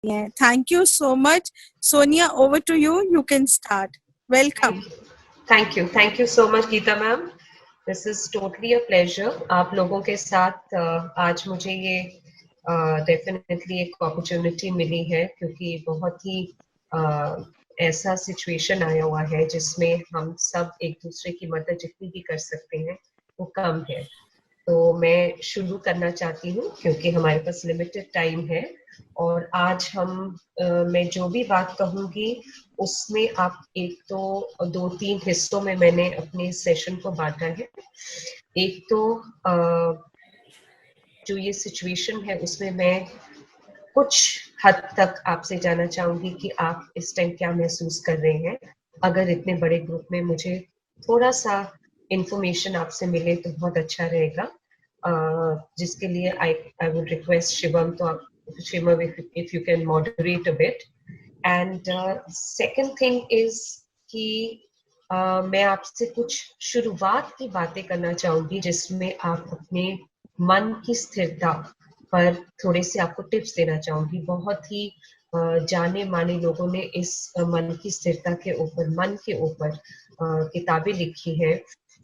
हैं। Thank you so much. Sonia, over to you, you can start. Welcome. Thank you so much Geeta ma'am. This is totally a pleasure आप लोगों के साथ आज मुझे ये डेफिनेटली एक अपॉर्चुनिटी मिली है, क्योंकि बहुत ही ऐसा सिचुएशन आया हुआ है जिसमें हम सब एक दूसरे की मदद जितनी भी कर सकते हैं वो कम है। तो मैं शुरू करना चाहती हूँ क्योंकि हमारे पास लिमिटेड टाइम है, और आज मैं जो भी बात कहूँगी उसमें आप एक तो 2-3 हिस्सों में मैंने अपने सेशन को बांटा है। एक तो जो ये सिचुएशन है उसमें मैं कुछ हद तक आपसे जानना चाहूंगी कि आप इस टाइम क्या महसूस कर रहे हैं। अगर इतने बड़े ग्रुप में मुझे थोड़ा सा इंफॉर्मेशन आपसे मिले तो बहुत अच्छा रहेगा, जिसके लिए आई वुड रिक्वेस्ट शिवम, तो आप Shivam if you can moderate a bit. And second thing is कि मैं आपसे कुछ शुरुआत की बातें करना चाहूंगी जिसमें आप अपने मन की स्थिरता पर थोड़े से आपको टिप्स देना चाहूंगी। बहुत ही जाने माने लोगों ने इस मन की स्थिरता के ऊपर, मन के ऊपर किताबें लिखी है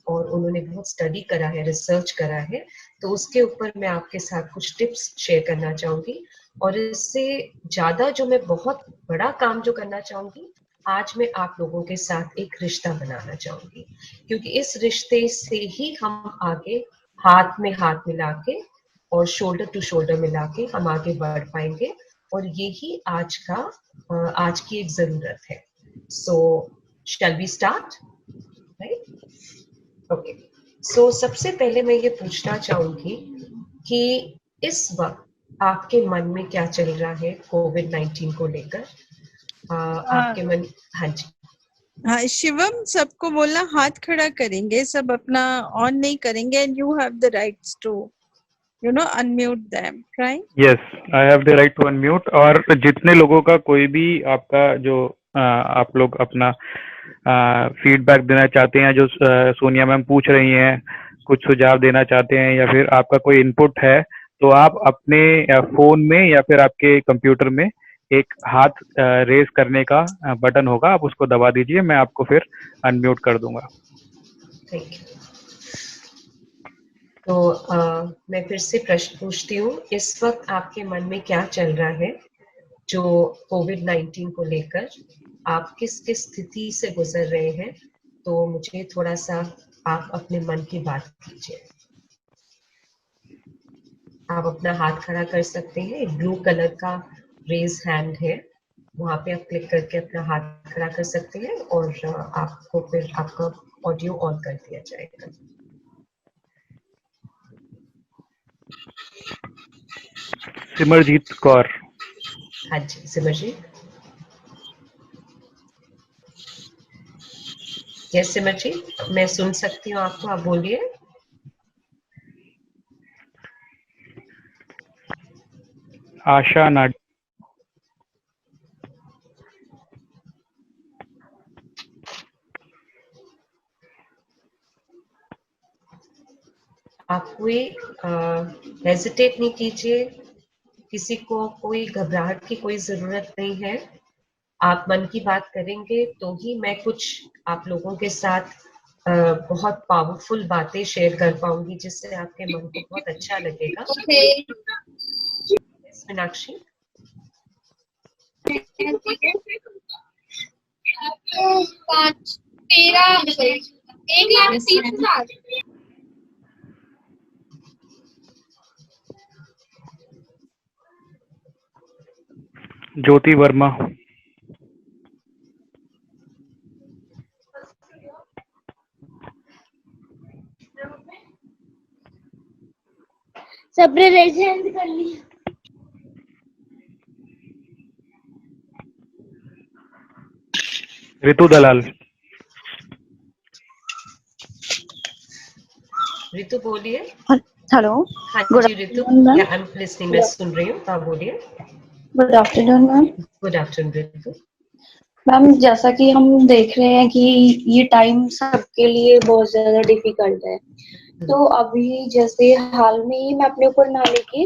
और उन्होंने बहुत स्टडी करा है, रिसर्च करा है। तो उसके ऊपर मैं आपके साथ कुछ टिप्स शेयर करना चाहूंगी। और इससे ज्यादा जो मैं बहुत बड़ा काम जो करना चाहूंगी, आज मैं आप लोगों के साथ एक रिश्ता बनाना चाहूंगी, क्योंकि इस रिश्ते से ही हम आगे हाथ में हाथ मिला के और शोल्डर टू शोल्डर मिला के हम आगे बढ़ पाएंगे। और यही आज की एक जरूरत है। So shall we start, right? Okay. So सबसे पहले मैं ये पूछना चाहूंगी कि इस वक्त आपके मन में क्या चल रहा है कोविड-19 को लेकर? आपके मन। हाँ जी। हाँ शिवम, सबको बोलना हाथ खड़ा करेंगे, सब अपना ऑन नहीं करेंगे, and you have the rights to unmute them, right? Yes, I have the right to unmute. और जितने लोगों का कोई भी आपका जो आप लोग अपना फीडबैक देना चाहते हैं, जो सोनिया मैम पूछ रही हैं, कुछ सुझाव देना चाहते हैं या फिर आपका कोई इनपुट है, तो आप अपने फोन में या फिर आपके कंप्यूटर में एक हाथ रेज करने का बटन होगा, आप उसको दबा दीजिए, मैं आपको फिर अनम्यूट कर दूंगा। Thank you. तो मैं फिर से प्रश्न पूछती हूँ, इस वक्त आपके मन में क्या चल रहा है जो कोविड-19 को लेकर? आप किस किस स्थिति से गुजर रहे हैं? तो मुझे थोड़ा सा आप अपने मन की बात कीजिए। आप अपना हाथ खड़ा कर सकते हैं, एक ब्लू कलर का रेज हैंड है, वहां पे आप क्लिक करके अपना हाथ खड़ा कर सकते हैं और आपको फिर आपका ऑडियो ऑन कर दिया जाएगा। सिमरजीत कौर। हाँ जी सिमरजीत। यस सिमरजीत, मैं सुन सकती हूँ आपको, आप बोलिए। आशा नाड। आप कोई हेजिटेट नहीं कीजिए, किसी को कोई घबराहट की कोई जरूरत नहीं है। आप मन की बात करेंगे तो ही मैं कुछ आप लोगों के साथ बहुत पावरफुल बातें शेयर कर पाऊंगी, जिससे आपके मन को बहुत अच्छा लगेगा। मीनाक्षी। ज्योति वर्मा। सबने रेज हैंड कर लिया। ऋतु दलाल। ऋतु बोलिए। हेलो। हाँ जी ऋतु, या आई एम लिसनिंग, मैं सुन रही हूँ, आप बोलिए। Good afternoon ma'am. Good afternoon Ritu. Ma'am, जैसा कि हम देख रहे हैं कि ये टाइम सबके लिए बहुत ज्यादा डिफिकल्ट है, तो अभी जैसे हाल में ही मैं अपने ऊपर ना लेके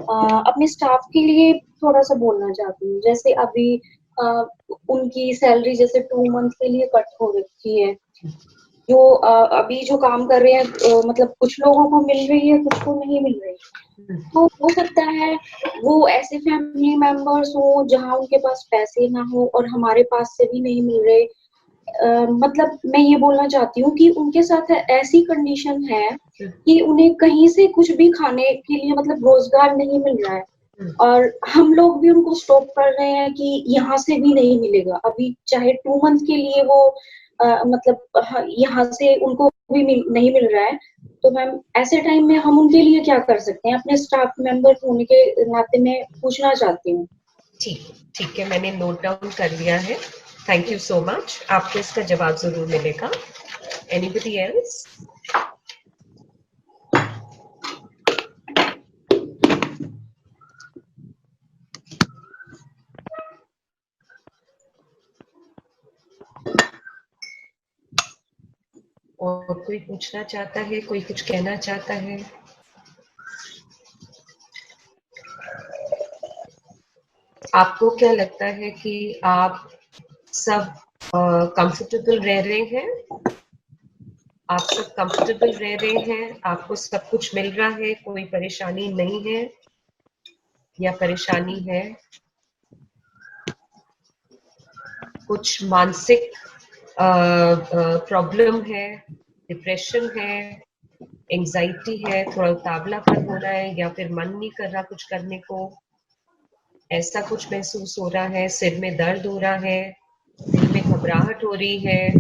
अपने स्टाफ के लिए थोड़ा सा बोलना चाहती हूँ। जैसे अभी उनकी सैलरी जैसे 2 मंथ के लिए कट हो रखी है। जो अभी जो काम कर रहे हैं मतलब कुछ लोगों को मिल रही है, कुछ को नहीं मिल रही है। तो हो सकता है वो ऐसे फैमिली मेंबर्स हो जहाँ उनके पास पैसे ना हो और हमारे पास से भी नहीं मिल रहे। मतलब मैं ये बोलना चाहती हूँ कि उनके साथ ऐसी कंडीशन है कि उन्हें कहीं से कुछ भी खाने के लिए मतलब रोजगार नहीं मिल रहा है और हम लोग भी उनको स्टॉप कर रहे हैं कि यहाँ से भी नहीं मिलेगा। अभी चाहे 2 मंथ के लिए वो मतलब यहाँ से उनको भी नहीं मिल रहा है। तो मैम ऐसे टाइम में हम उनके लिए क्या कर सकते हैं? अपने स्टाफ मेंबर होने के नाते मैं पूछना चाहती हूँ। ठीक है, मैंने नोट डाउन कर लिया है। Thank you so much. आपको इसका जवाब जरूर मिलेगा। Anybody else? और कोई पूछना चाहता है, कोई कुछ कहना चाहता है? आपको क्या लगता है कि आप सब कंफर्टेबल रह रहे हैं? आप सब कंफर्टेबल रह रहे हैं? आपको सब कुछ मिल रहा है? कोई परेशानी नहीं है या परेशानी है? कुछ मानसिक प्रॉब्लम है, डिप्रेशन है, एंजाइटी है, थोड़ा उतावलापन हो रहा है या फिर मन नहीं कर रहा कुछ करने को, ऐसा कुछ महसूस हो रहा है? सिर में दर्द हो रहा है, दिल में घबराहट हो रही है?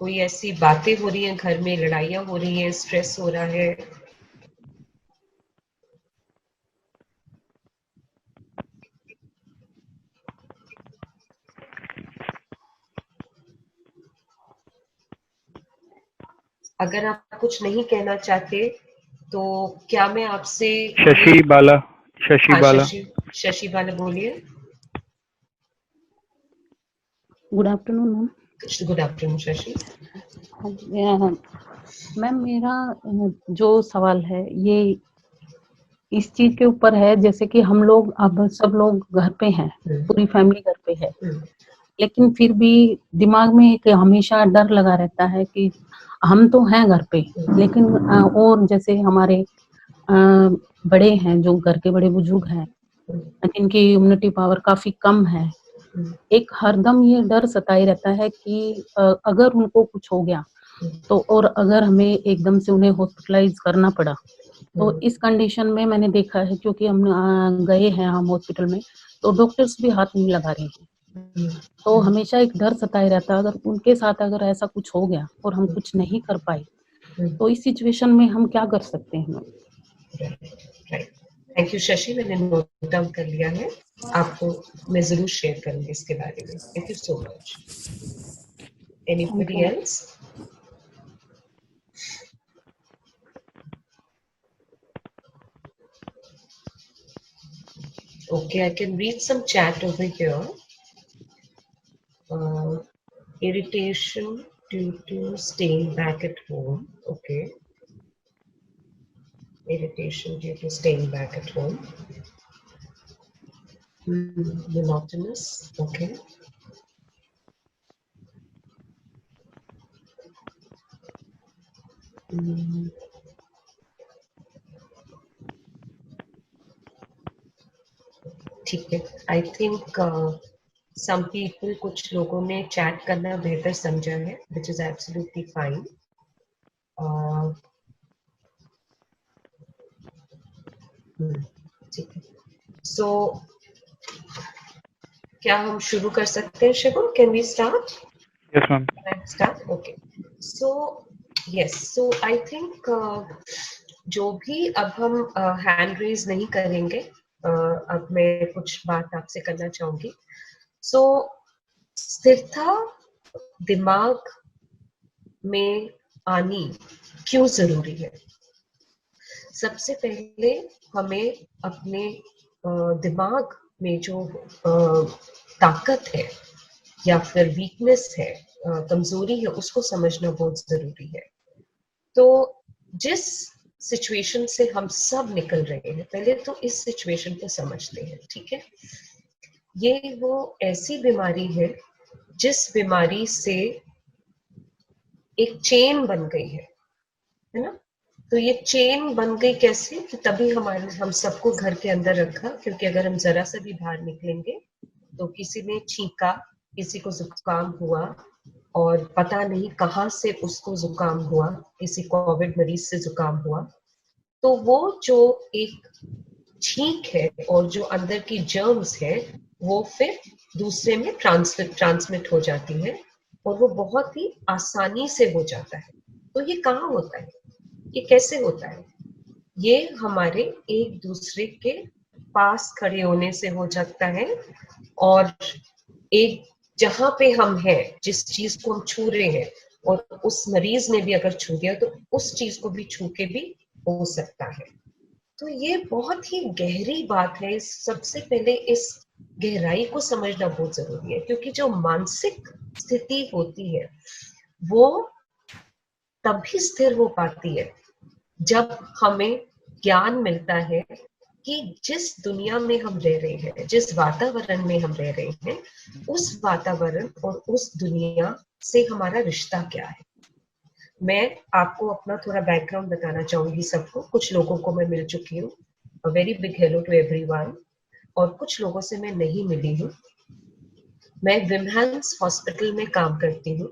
कोई ऐसी बातें हो रही हैं घर में, लड़ाइयाँ हो रही हैं, स्ट्रेस हो रहा है? अगर आप कुछ नहीं कहना चाहते तो क्या मैं आपसे शशि बाला, शशि हाँ, बाला। शशि बाला बोलिए। Good afternoon ma'am. Good afternoon Shashi. Ma'am मेरा जो सवाल है ये इस चीज के ऊपर है, जैसे कि हम लोग अब सब लोग घर पे हैं, पूरी फैमिली घर पे है, लेकिन फिर भी दिमाग में एक हमेशा डर लगा रहता है कि हम तो हैं घर पे, लेकिन और जैसे हमारे बड़े हैं, जो घर के बड़े बुजुर्ग हैं, जिनकी इम्यूनिटी पावर काफी कम है, एक हरदम ये डर सताए रहता है कि अगर उनको कुछ हो गया तो, और अगर हमें एकदम से उन्हें हॉस्पिटलाइज करना पड़ा तो इस कंडीशन में मैंने देखा है, क्योंकि हम गए हैं हम हॉस्पिटल में, तो डॉक्टर्स भी हाथ नहीं लगा रहे हैं। तो हमेशा एक डर सताए रहता है, अगर उनके साथ अगर ऐसा कुछ हो गया और हम कुछ नहीं कर पाए तो इस सिचुएशन में हम क्या कर सकते हैं? थैंक यू शशि, मैंने नोट डाउन कर लिया है। आपको मैं जरूर शेयर करूंगी इसके बारे में। Thank you so much. Anybody else? Okay, I can read some chat over here. Irritation due to staying back at home. Okay. Irritation due to staying back at home. Monotonous. Okay. ठीक है। I think some people, कुछ लोगों ने chat करना बेहतर समझा है, which is absolutely fine. ठीक है। सो क्या हम शुरू कर सकते हैं Shivam? Can we start? Yes ma'am. Start. Okay. So yes, so I think जो भी अब हम हैंड रेज नहीं करेंगे, अब मैं कुछ बात आपसे करना चाहूंगी। सो स्थिरता दिमाग में आनी क्यों जरूरी है? सबसे पहले हमें अपने दिमाग में जो ताकत है या फिर वीकनेस है, कमजोरी है, उसको समझना बहुत जरूरी है। तो जिस सिचुएशन से हम सब निकल रहे हैं, पहले तो इस सिचुएशन को समझते हैं, ठीक है। ये वो ऐसी बीमारी है जिस बीमारी से एक चेन बन गई है ना। तो ये चेन बन गई कैसे, कि तभी हम सबको घर के अंदर रखा, क्योंकि अगर हम जरा सा भी बाहर निकलेंगे तो किसी ने छींका, किसी को जुकाम हुआ, और पता नहीं कहाँ से उसको जुकाम हुआ, किसी कोविड मरीज से जुकाम हुआ, तो वो जो एक छींक है और जो अंदर की जर्म्स है वो फिर दूसरे में ट्रांसमिट हो जाती है, और वो बहुत ही आसानी से हो जाता है। तो ये कहाँ होता है, ये कैसे होता है? ये हमारे एक दूसरे के पास खड़े होने से हो जाता है, और एक जहां पे हम हैं, जिस चीज को हम छू रहे हैं, और उस मरीज ने भी अगर छू दिया तो उस चीज को भी छू के भी हो सकता है। तो ये बहुत ही गहरी बात है। सबसे पहले इस गहराई को समझना बहुत जरूरी है, क्योंकि जो मानसिक स्थिति होती है वो तभी स्थिर हो पाती है जब हमें ज्ञान मिलता है कि जिस दुनिया में हम रह रहे हैं, जिस वातावरण में हम रह रहे हैं, उस वातावरण और उस दुनिया से हमारा रिश्ता क्या है। मैं आपको अपना थोड़ा बैकग्राउंड बताना चाहूंगी सबको। कुछ लोगों को मैं मिल चुकी हूँ, a very big hello to everyone, और कुछ लोगों से मैं नहीं मिली हूँ। मैं विमहेंस हॉस्पिटल में काम करती हूँ,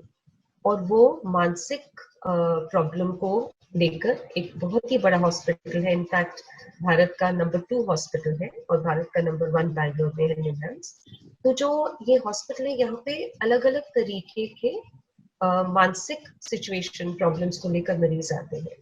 और वो मानसिक प्रॉब्लम को लेकर एक बहुत ही बड़ा हॉस्पिटल है। इनफैक्ट भारत का नंबर 2 हॉस्पिटल है, और भारत का नंबर 1 बैंगलोर में है, निम्स। तो जो ये हॉस्पिटल है, यहाँ पे अलग अलग तरीके के मानसिक सिचुएशन प्रॉब्लम्स को लेकर मरीज आते हैं।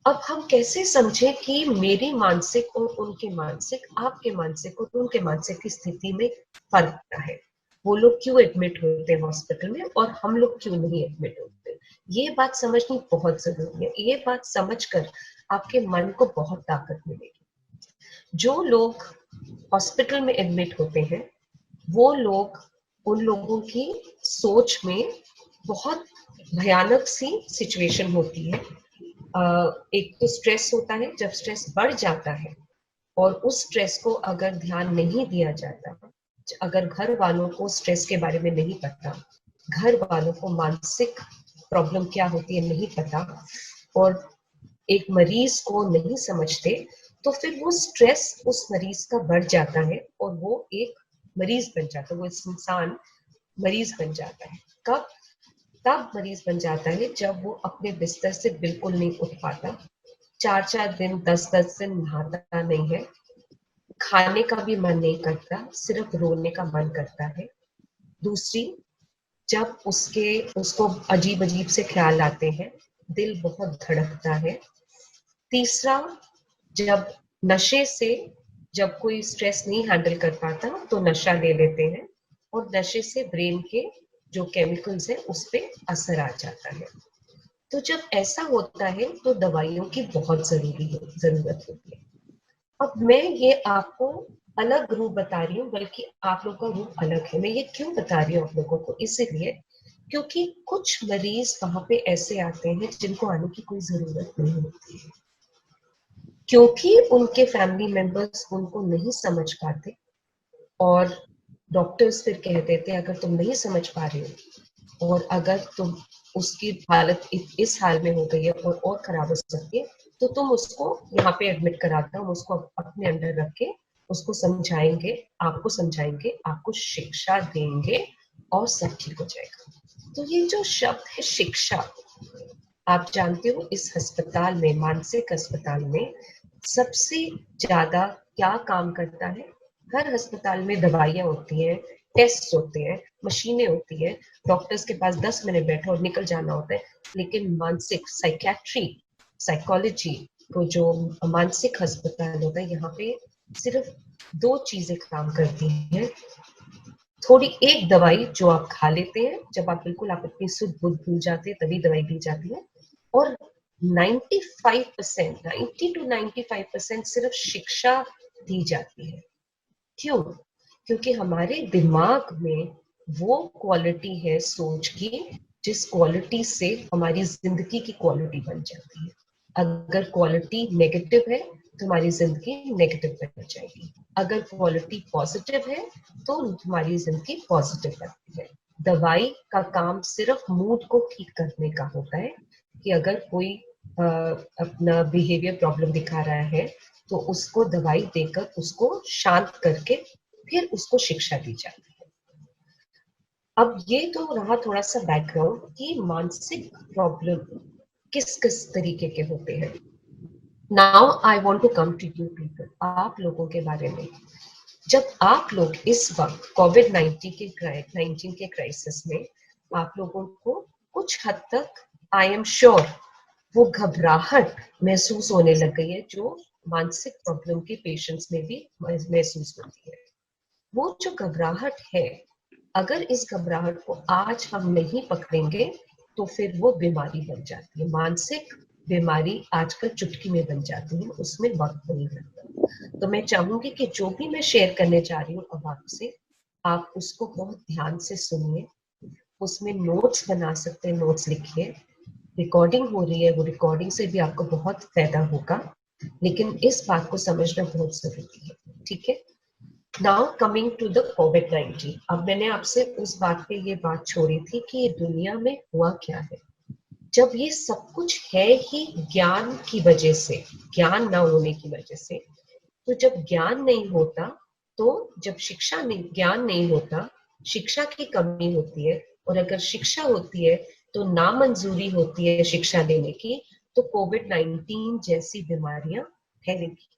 अब हम कैसे समझें कि मेरी मानसिक और उनके मानसिक, आपके मानसिक और उनके मानसिक की स्थिति में फर्क क्या है? वो लोग क्यों एडमिट होते हैं हॉस्पिटल में और हम लोग क्यों नहीं एडमिट होते? ये बात समझनी बहुत जरूरी है। ये बात समझकर आपके मन को बहुत ताकत मिलेगी। जो लोग हॉस्पिटल में एडमिट होते हैं, वो लोग, उन लोगों की सोच में बहुत भयानक सी सिचुएशन होती है। एक तो स्ट्रेस होता है। जब स्ट्रेस बढ़ जाता है और उस स्ट्रेस को अगर ध्यान नहीं दिया जाता, अगर घर वालों को स्ट्रेस के बारे में नहीं पता, घर वालों को मानसिक प्रॉब्लम क्या होती है नहीं पता, और एक मरीज को नहीं समझते, तो फिर वो स्ट्रेस उस मरीज का बढ़ जाता है और वो एक मरीज बन जाता है, वो इंसान मरीज बन जाता है। कब? तब मरीज बन जाता है जब वो अपने बिस्तर से बिल्कुल नहीं उठ पाता, 4-4 दिन, 10-10 दिन नहाता नहीं है, खाने का भी मन नहीं करता, सिर्फ रोने का मन करता है। दूसरी, जब उसको अजीब अजीब से ख्याल आते हैं, दिल बहुत धड़कता है। तीसरा, जब नशे से, जब कोई स्ट्रेस नहीं हैंडल कर पाता तो नशा ले लेते हैं, और नशे से ब्रेन के जो केमिकल्स है उस पर असर आ जाता है। तो जब ऐसा होता है तो दवाइयों की बहुत जरूरत होती है। अब मैं ये आपको अलग रूप बता रही हूँ, बल्कि आप लोग का रूप अलग है। मैं ये क्यों बता रही हूँ आप लोगों को? इसलिए क्योंकि कुछ मरीज वहां पे ऐसे आते हैं जिनको आने की कोई जरूरत नहीं होती है, क्योंकि उनके फैमिली मेंबर्स उनको नहीं समझ पाते, और डॉक्टर्स फिर कह देते हैं अगर तुम नहीं समझ पा रहे हो और अगर तुम, उसकी हालत इस हाल में हो गई है और खराब हो सकती है, तो तुम उसको यहाँ पे एडमिट कराता, हम उसको अपने अंडर रख के उसको समझाएंगे, आपको शिक्षा देंगे और सब ठीक हो जाएगा। तो ये जो शब्द है शिक्षा, आप जानते हो इस अस्पताल में, मानसिक अस्पताल में सबसे ज्यादा क्या काम करता है? हर अस्पताल में दवाइयां होती हैं, टेस्ट होते हैं, मशीनें होती है, डॉक्टर्स के पास 10 मिनट बैठो और निकल जाना होता है। लेकिन मानसिक साइकेट्री, साइकोलॉजी को जो मानसिक अस्पताल होता है, यहाँ पे सिर्फ 2 चीजें काम करती हैं। थोड़ी एक दवाई जो आप खा लेते हैं जब आप बिल्कुल आप अपनी सुध बुध भूल जाते हैं, तभी दवाई दी जाती है, और 95%, 90 to 95% सिर्फ शिक्षा दी जाती है। क्यों? क्योंकि हमारे दिमाग में वो क्वालिटी है सोच की जिस क्वालिटी से हमारी जिंदगी की क्वालिटी बन जाती है। अगर क्वालिटी नेगेटिव है तो हमारी जिंदगी नेगेटिव बन जाएगी, अगर क्वालिटी पॉजिटिव है तो हमारी जिंदगी पॉजिटिव बनती है। दवाई का काम सिर्फ मूड को ठीक करने का होता है कि अगर कोई अपना बिहेवियर प्रॉब्लम दिखा रहा है तो उसको दवाई देकर उसको शांत करके फिर उसको शिक्षा दी जाती है। अब ये तो रहा थोड़ा सा बैकग्राउंड कि मानसिक प्रॉब्लम किस किस तरीके के होते हैं। Now I want to come to you people, आप लोगों के बारे में। जब आप लोग इस वक्त कोविड-19 के क्राइसिस में आप लोगों को कुछ हद तक आई एम श्योर वो घबराहट महसूस होने लग गई है जो मानसिक प्रॉब्लम के पेशेंट्स में भी महसूस होती है। वो जो घबराहट है, अगर इस घबराहट को आज हम नहीं पकड़ेंगे तो फिर वो बीमारी बन जाती है। मानसिक बीमारी आजकल चुटकी में बन जाती है, उसमें वक्त नहीं लगता। तो मैं चाहूंगी कि जो भी मैं शेयर करने जा रही हूँ अब आपसे, आप उसको बहुत ध्यान से सुनिए, उसमें नोट्स बना सकते हैं, नोट्स लिखिए। रिकॉर्डिंग हो रही है, वो रिकॉर्डिंग से भी आपको बहुत फायदा होगा, लेकिन इस बात को समझना बहुत जरूरी है, ठीक है। नाउ कमिंग टू द कोविड-19, अब मैंने आपसे उस बात पे ये बात छोड़ी थी कि ये दुनिया में हुआ क्या है। जब ये सब कुछ है ही ज्ञान की वजह से, ज्ञान ना होने की वजह से, तो जब ज्ञान नहीं होता, तो जब ज्ञान नहीं होता, शिक्षा की कमी होती है, और अगर शिक्षा होती है तो नामंजूरी होती है शिक्षा लेने की, तो कोविड-19 जैसी बीमारियां फैलेंगी।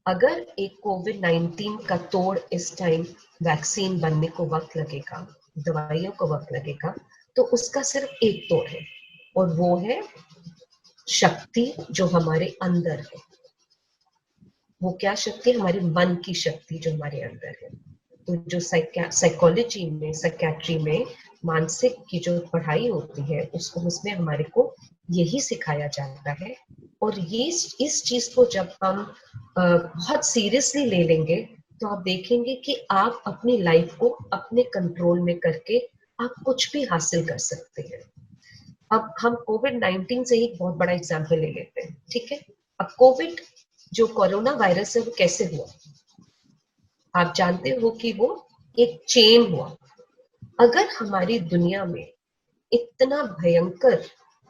अगर एक कोविड-19 का तोड़ इस टाइम वैक्सीन बनने को वक्त लगेगा, दवाइयों को वक्त लगेगा, तो उसका सिर्फ एक तोड़ है, और वो है शक्ति जो हमारे अंदर है। वो क्या शक्ति है? हमारे मन की शक्ति जो हमारे अंदर है। तो जो साइकोलॉजी में, साइकेट्री में मानसिक की जो पढ़ाई होती है उसमें हमारे को यही सिखाया जाता है। और ये इस चीज को जब हम बहुत सीरियसली ले लेंगे तो आप देखेंगे कि आप अपनी लाइफ को अपने कंट्रोल में करके आप कुछ भी हासिल कर सकते हैं। अब हम कोविड-19 से ही बहुत बड़ा एग्जाम्पल ले लेते हैं, ठीक है। अब कोविड जो कोरोना वायरस है वो कैसे हुआ? आप जानते हो कि वो एक चेन हुआ। अगर हमारी दुनिया में इतना भयंकर,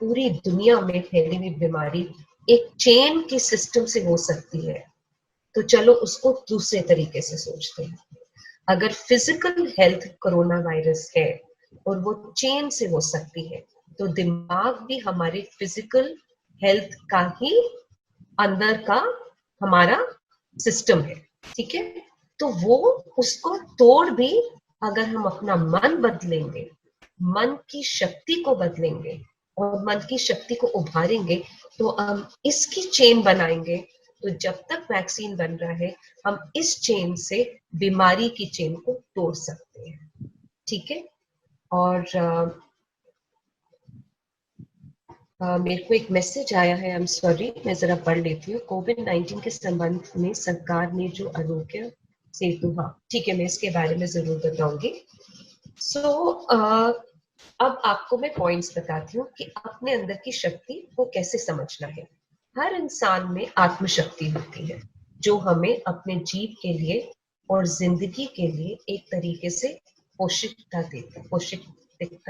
पूरी दुनिया में फैली हुई बीमारी एक चेन की सिस्टम से हो सकती है, तो चलो उसको दूसरे तरीके से सोचते हैं। अगर फिजिकल हेल्थ कोरोना वायरस है और वो चेन से हो सकती है, तो दिमाग भी हमारे फिजिकल हेल्थ का ही अंदर का हमारा सिस्टम है, ठीक है। तो वो उसको तोड़ भी अगर हम अपना मन बदलेंगे, मन की शक्ति को बदलेंगे और मन की शक्ति को उभारेंगे, तो हम इसकी चेन बनाएंगे। तो जब तक वैक्सीन बन रहा है, हम इस चेन से बीमारी की चेन को तोड़ सकते हैं, ठीक है। और मेरे को एक मैसेज आया है, आई एम सॉरी, मैं जरा पढ़ लेती हूँ। कोविड-19 के संबंध में सरकार ने जो आरोग्य सेतु, हाँ ठीक है, मैं इसके बारे में जरूर बताऊंगी। अब आपको मैं पॉइंट्स बताती हूँ कि अपने अंदर की शक्ति को कैसे समझना है। हर इंसान में आत्मशक्ति होती है जो हमें अपने जीव के लिए और जिंदगी के लिए एक तरीके से पौष्टिकता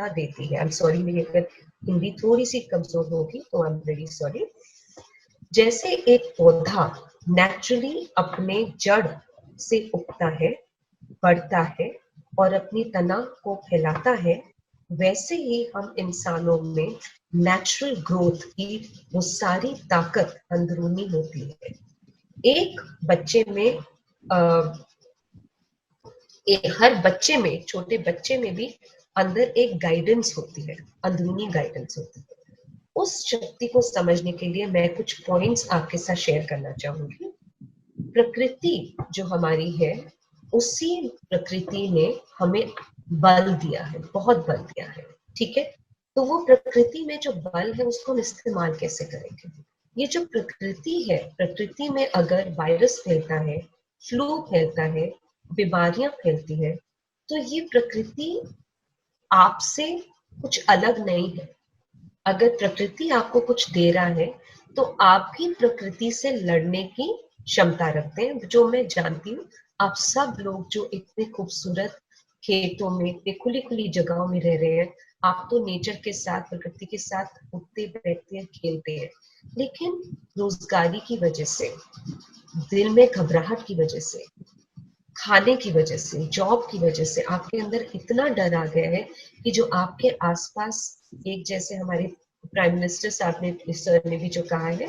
देती है। आई एम सॉरी, मेरी अगर हिंदी थोड़ी सी कमजोर होगी तो आई एम वेरी सॉरी। जैसे एक पौधा नेचुरली अपने जड़ से उगता है, बढ़ता है और अपनी तना को फैलाता है, वैसे ही हम इंसानों में नेचुरल ग्रोथ की वो सारी ताकत अंदरूनी होती है। एक बच्चे में हर बच्चे में, छोटे बच्चे में भी अंदर एक गाइडेंस होती है, अंदरूनी गाइडेंस होती है। उस शक्ति को समझने के लिए मैं कुछ पॉइंट्स आपके साथ शेयर करना चाहूंगी। प्रकृति जो हमारी है, उसी प्रकृति ने हमें बल दिया है, बहुत बल दिया है, ठीक है। तो वो प्रकृति में जो बल है उसको हम इस्तेमाल कैसे करेंगे? ये जो प्रकृति है, प्रकृति में अगर वायरस फैलता है, फ्लू फैलता है, बीमारियां फैलती है, तो ये प्रकृति आपसे कुछ अलग नहीं है। अगर प्रकृति आपको कुछ दे रहा है तो आप भी प्रकृति से लड़ने की क्षमता रखते हैं, जो मैं जानती हूँ। आप सब लोग जो इतने खूबसूरत खेतों में, इतने खुली खुली जगहों में रह रहे हैं, आप तो नेचर के साथ, प्रकृति के साथ उठते बैठते हैं, खेलते हैं, लेकिन रोजगारी की वजह से, दिल में घबराहट की वजह से, खाने की वजह से, जॉब की वजह से आपके अंदर इतना डर आ गया है कि जो आपके आसपास, एक जैसे हमारे प्राइम मिनिस्टर साहब ने, सर ने भी जो कहा है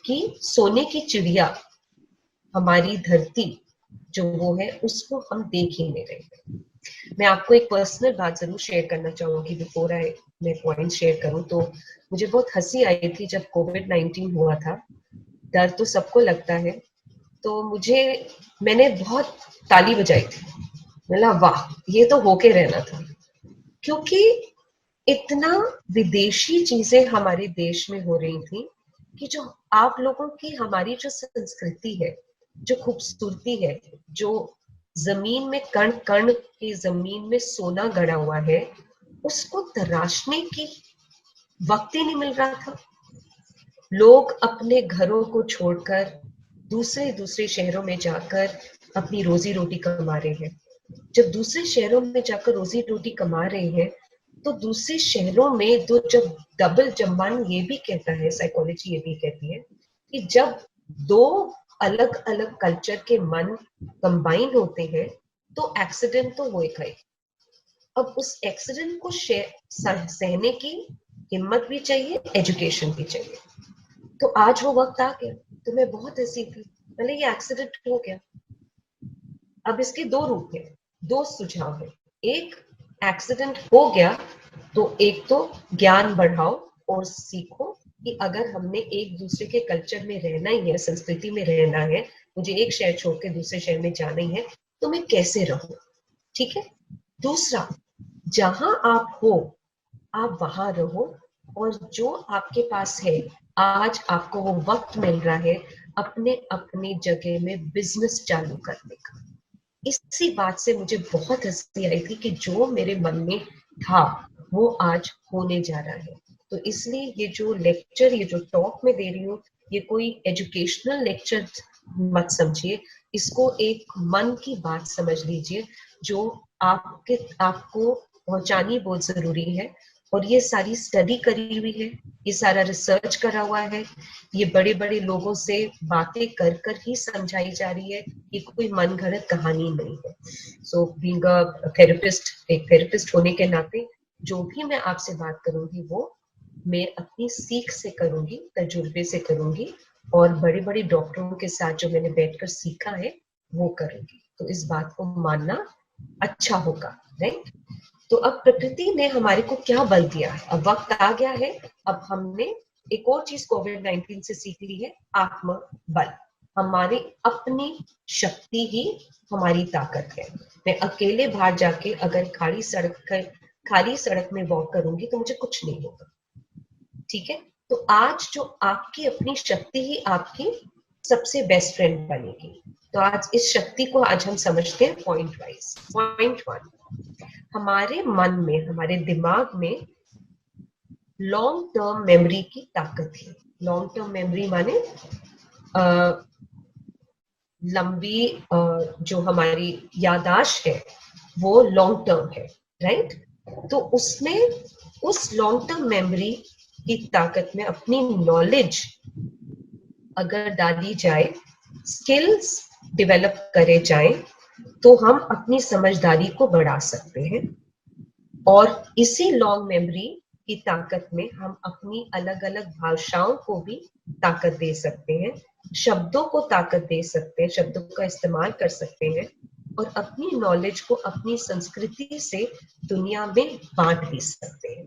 कि सोने की चिड़िया हमारी धरती जो वो है उसको हम देख ही नहीं रहे। मैं आपको एक पर्सनल बात जरूर शेयर करना चाहूंगी बिफोर मैं पॉइंट शेयर करूं। तो मुझे बहुत हंसी आई थी जब कोविड-19 हुआ था। डर तो सबको लगता है, तो मैंने बहुत ताली बजाई थी, बोला वाह ये तो होके रहना था, क्योंकि इतना विदेशी चीजें हमारे देश में हो रही थी कि जो आप लोगों की, हमारी जो संस्कृति है, जो खूबसूरती है, जो जमीन में कण कण की जमीन में सोना गड़ा हुआ है, उसको तराशने की वक्त ही नहीं मिल रहा था। लोग अपने घरों को छोड़कर दूसरे दूसरे शहरों में जाकर अपनी रोजी रोटी कमा रहे हैं। जब दूसरे शहरों में जाकर रोजी रोटी कमा रहे हैं, तो दूसरे शहरों में तो जब मन ये भी कहता है, साइकोलॉजी ये भी कहती है कि जब दो अलग अलग कल्चर के मन कंबाइन होते हैं तो एक्सीडेंट तो होएगा ही। अब उस एक्सीडेंट को सहने की हिम्मत भी चाहिए, एजुकेशन भी चाहिए। तो आज वो वक्त आ गया। तो मैं बहुत हंसी थी, मैंने ये एक्सीडेंट हो गया। अब इसके दो रूप हैं, दो सुझाव है। एक, एक्सीडेंट हो गया तो एक तो ज्ञान बढ़ाओ और सीखो कि अगर हमने एक दूसरे के कल्चर में रहना ही है, संस्कृति में रहना है, मुझे एक शहर छोड़ के दूसरे शहर में जाना ही है, तो मैं कैसे रहूं। ठीक है। दूसरा, जहां आप हो आप वहां रहो, और जो आपके पास है, आज आपको वो वक्त मिल रहा है अपने अपने जगह में बिजनेस चालू करने का। इसी बात से मुझे बहुत हंसी आई थी कि जो मेरे मन में था वो आज होने जा रहा है। तो इसलिए ये जो लेक्चर, ये जो टॉक मैं दे रही हूँ, ये कोई एजुकेशनल लेक्चर मत समझिए, इसको एक मन की बात समझ लीजिए जो आपको पहुंचानी बहुत जरूरी है। और ये सारी स्टडी करी हुई है, ये सारा रिसर्च करा हुआ है, ये बड़े बड़े लोगों से बातें कर कर ही समझाई जा रही है, ये कोई मनगढ़ंत कहानी नहीं है। सो बीइंग अ थेरेपिस्ट, एक थेरेपिस्ट होने के नाते जो भी मैं आपसे बात करूंगी वो मैं अपनी सीख से करूंगी, तजुर्बे से करूंगी, और बड़े बड़े डॉक्टरों के साथ जो मैंने बैठकर सीखा है वो करूंगी। तो इस बात को मानना अच्छा होगा, राइट। तो अब प्रकृति ने हमारे को क्या बल दिया है, अब वक्त आ गया है, अब हमने एक और चीज कोविड-19 से सीख ली है, आत्मबल। हमारी अपनी शक्ति ही हमारी ताकत है। मैं अकेले बाहर जाके अगर खाली सड़क में वॉक करूंगी तो मुझे कुछ नहीं होगा। ठीक है। तो आज जो आपकी अपनी शक्ति ही आपकी सबसे बेस्ट फ्रेंड बनेगी। तो आज इस शक्ति को आज हम समझते हैं पॉइंट वाइज। पॉइंट 1, हमारे मन में, हमारे दिमाग में लॉन्ग टर्म मेमोरी की ताकत है। लॉन्ग टर्म मेमोरी माने लंबी जो हमारी याददाश्त है वो लॉन्ग टर्म है, राइट। तो उसमें, उस लॉन्ग टर्म मेमोरी की ताकत में अपनी नॉलेज अगर डाली जाए, स्किल्स डेवलप करे जाए, तो हम अपनी समझदारी को बढ़ा सकते हैं। और इसी लॉन्ग मेमोरी की ताकत में हम अपनी अलग अलग भाषाओं को भी ताकत दे सकते हैं, शब्दों को ताकत दे सकते हैं, शब्दों का इस्तेमाल कर सकते हैं, और अपनी नॉलेज को अपनी संस्कृति से दुनिया में बांट भी सकते हैं।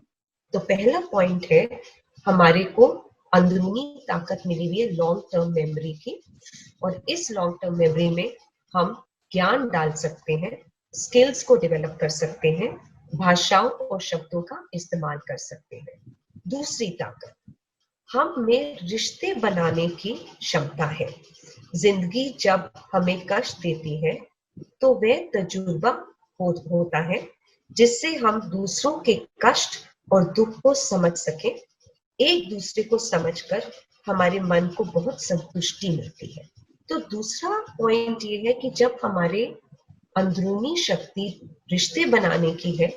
तो पहला पॉइंट है, हमारे को अंदरूनी ताकत मिली हुई है लॉन्ग टर्म मेमोरी की, और इस लॉन्ग टर्म मेमोरी में हम ज्ञान डाल सकते हैं, स्किल्स को डेवलप कर सकते हैं, भाषाओं और शब्दों का इस्तेमाल कर सकते हैं। दूसरी ताकत, हम में रिश्ते बनाने की क्षमता है। जिंदगी जब हमें कष्ट देती है तो वह तजुर्बा होता है जिससे हम दूसरों के कष्ट और दुख को समझ सकें। एक दूसरे को समझकर हमारे मन को बहुत संतुष्टि मिलती है। तो दूसरा पॉइंट ये है कि जब हमारे अंदरूनी शक्ति रिश्ते बनाने की है,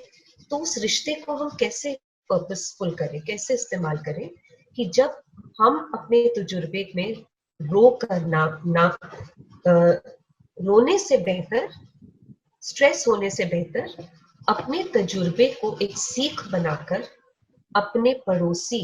तो उस रिश्ते को हम कैसे पर्पसफुल करें, कैसे इस्तेमाल करें कि जब हम अपने तजुर्बे में रो कर रोने से बेहतर, स्ट्रेस होने से बेहतर अपने तजुर्बे को एक सीख बनाकर अपने पड़ोसी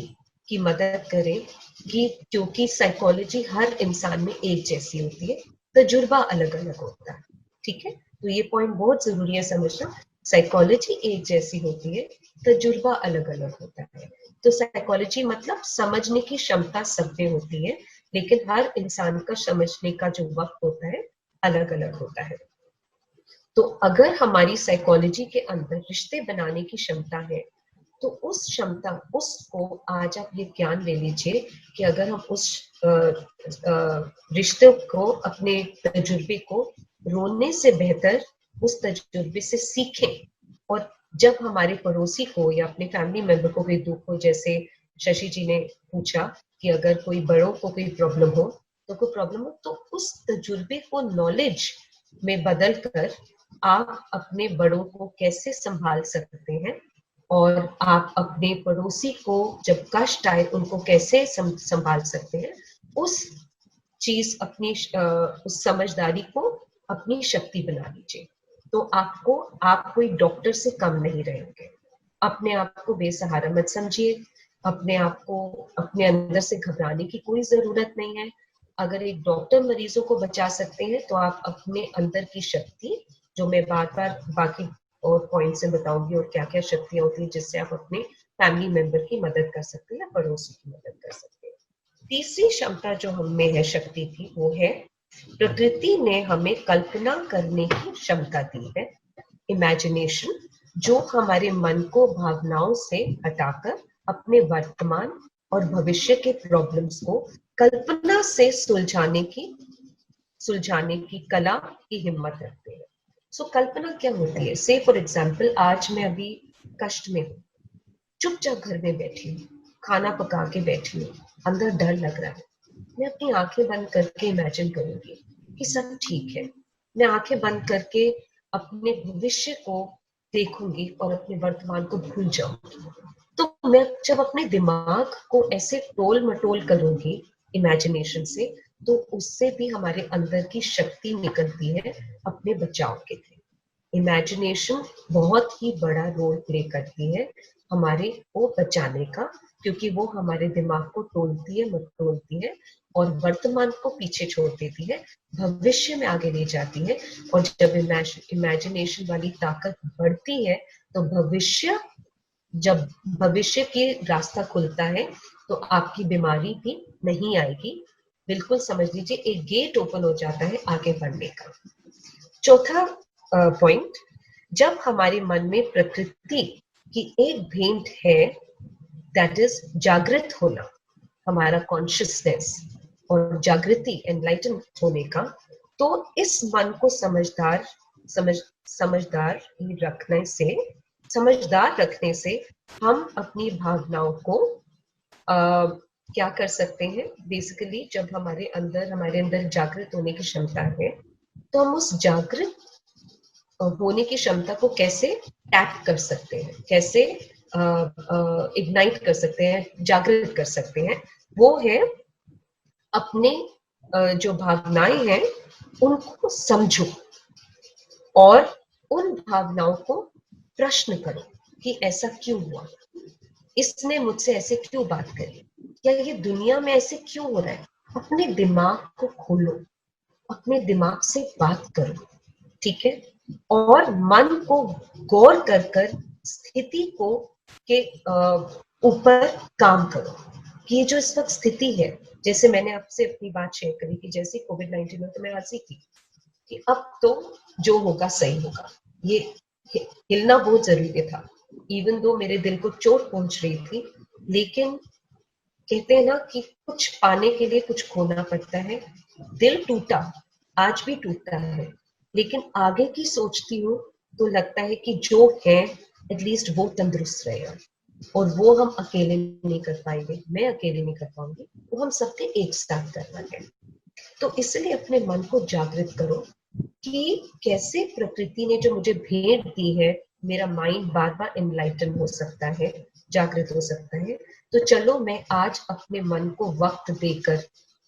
की मदद करें, कि क्योंकि साइकोलॉजी हर इंसान में एक जैसी होती है, तजुर्बा अलग अलग होता है। ठीक है, तो ये पॉइंट बहुत जरूरी है समझना। साइकोलॉजी एक जैसी होती है, तजुर्बा अलग अलग होता है। तो साइकोलॉजी मतलब समझने की क्षमता सब में होती है, लेकिन हर इंसान का समझने का जो वक्त होता है अलग अलग होता है। तो अगर हमारी साइकोलॉजी के अंदर रिश्ते बनाने की क्षमता है, तो उस क्षमता, उसको आज आप ये ज्ञान ले लीजिए कि अगर हम उस रिश्ते को, अपने तजुर्बे को रोने से बेहतर उस तजुर्बे से सीखें, और जब हमारे पड़ोसी को या अपने फैमिली मेंबर को कोई दुख हो, जैसे शशि जी ने पूछा कि अगर कोई बड़ों को कोई प्रॉब्लम हो, तो उस तजुर्बे को नॉलेज में बदल कर आप अपने बड़ों को कैसे संभाल सकते हैं, और आप अपने पड़ोसी को जब कष्ट आए उनको कैसे संभाल सकते हैं, उस चीज, अपनी उस समझदारी को अपनी शक्ति बना लीजिए। तो आप कोई डॉक्टर से कम नहीं रहेंगे। अपने आप को बेसहारा मत समझिए, अपने आप को अपने अंदर से घबराने की कोई जरूरत नहीं है। अगर एक डॉक्टर मरीजों को बचा सकते हैं, तो आप अपने अंदर की शक्ति, जो मैं बार बार बाकी और पॉइंट से बताऊंगी, और क्या क्या शक्तियां होती है जिससे आप अपने फैमिली मेंबर की मदद कर सकते हैं या पड़ोसी की मदद कर सकते हैं। तीसरी क्षमता जो हम में है, शक्ति की, वो है प्रकृति ने हमें कल्पना करने की क्षमता दी है, इमेजिनेशन, जो हमारे मन को भावनाओं से हटाकर अपने वर्तमान और भविष्य के प्रॉब्लम्स को कल्पना से सुलझाने की कला की हिम्मत रखते हैं। सो कल्पना क्या होती है? से फॉर एग्जाम्पल, आज मैं अभी कष्ट में हूँ, चुपचाप घर में बैठी हूँ, खाना पका के बैठी हूँ, अंदर डर लग रहा है, मैं अपनी आंखें बंद करके इमेजिन करूंगी कि सब ठीक है। मैं आंखें बंद करके अपने भविष्य को देखूंगी और अपने वर्तमान को भूल जाऊंगी। तो मैं जब अपने दिमाग को ऐसे टोल मटोल करूंगी इमेजिनेशन से, तो उससे भी हमारे अंदर की शक्ति निकलती है अपने बचाव के लिए। इमेजिनेशन बहुत ही बड़ा रोल प्ले करती है हमारे को बचाने का, क्योंकि वो हमारे दिमाग को तोड़ती है, मटोलती है, और वर्तमान को पीछे छोड़ देती है, भविष्य में आगे ले जाती है। और जब इमेजिनेशन वाली ताकत बढ़ती है, तो जब भविष्य की रास्ता खुलता है, तो आपकी बीमारी भी नहीं आएगी। बिल्कुल समझ लीजिए, एक गेट ओपन हो जाता है आगे बढ़ने का। चौथा पॉइंट, जब हमारे मन में प्रकृति की एक भेंट है, दैट इज जागृत होना, हमारा कॉन्शियसनेस और जागृति, एनलाइटन होने का, तो इस मन को समझदार रखने से हम अपनी भावनाओं को क्या कर सकते हैं। बेसिकली जब हमारे अंदर जागृत होने की क्षमता है, तो हम उस जागृत होने की क्षमता को कैसे टैप कर सकते हैं, कैसे इग्नाइट कर सकते हैं, जागृत कर सकते हैं। वो है अपने जो भावनाएं हैं उनको समझो, और उन भावनाओं को प्रश्न करो कि ऐसा क्यों हुआ, इसने मुझसे ऐसे क्यों बात करी, या ये दुनिया में ऐसे क्यों हो रहा है। अपने दिमाग को खोलो, अपने दिमाग से बात करो, ठीक है, और मन को गौर कर स्थिति को के ऊपर काम करो कि ये जो इस वक्त स्थिति है, जैसे मैंने आपसे अपनी बात शेयर करी कि जैसे कोविड-19 में तो मैं हंसी थी कि अब तो जो होगा सही होगा, ये हिलना बहुत जरूरी था, इवन दो मेरे दिल को चोट पहुंच रही थी। लेकिन कहते हैं ना कि कुछ पाने के लिए कुछ खोना पड़ता है। दिल टूटा, आज भी टूटता है, लेकिन आगे की सोचती हूँ तो लगता है कि जो है एटलीस्ट वो तंदुरुस्त रहेगा। और वो हम अकेले नहीं कर पाएंगे, मैं अकेले नहीं कर पाऊंगी, वो हम सबके एक साथ करना है। तो इसलिए अपने मन को जागृत करो कि कैसे प्रकृति ने जो मुझे भेंट दी है, मेरा माइंड बार बार इनलाइटन हो सकता है, जागृत हो सकता है। तो चलो मैं आज अपने मन को वक्त देकर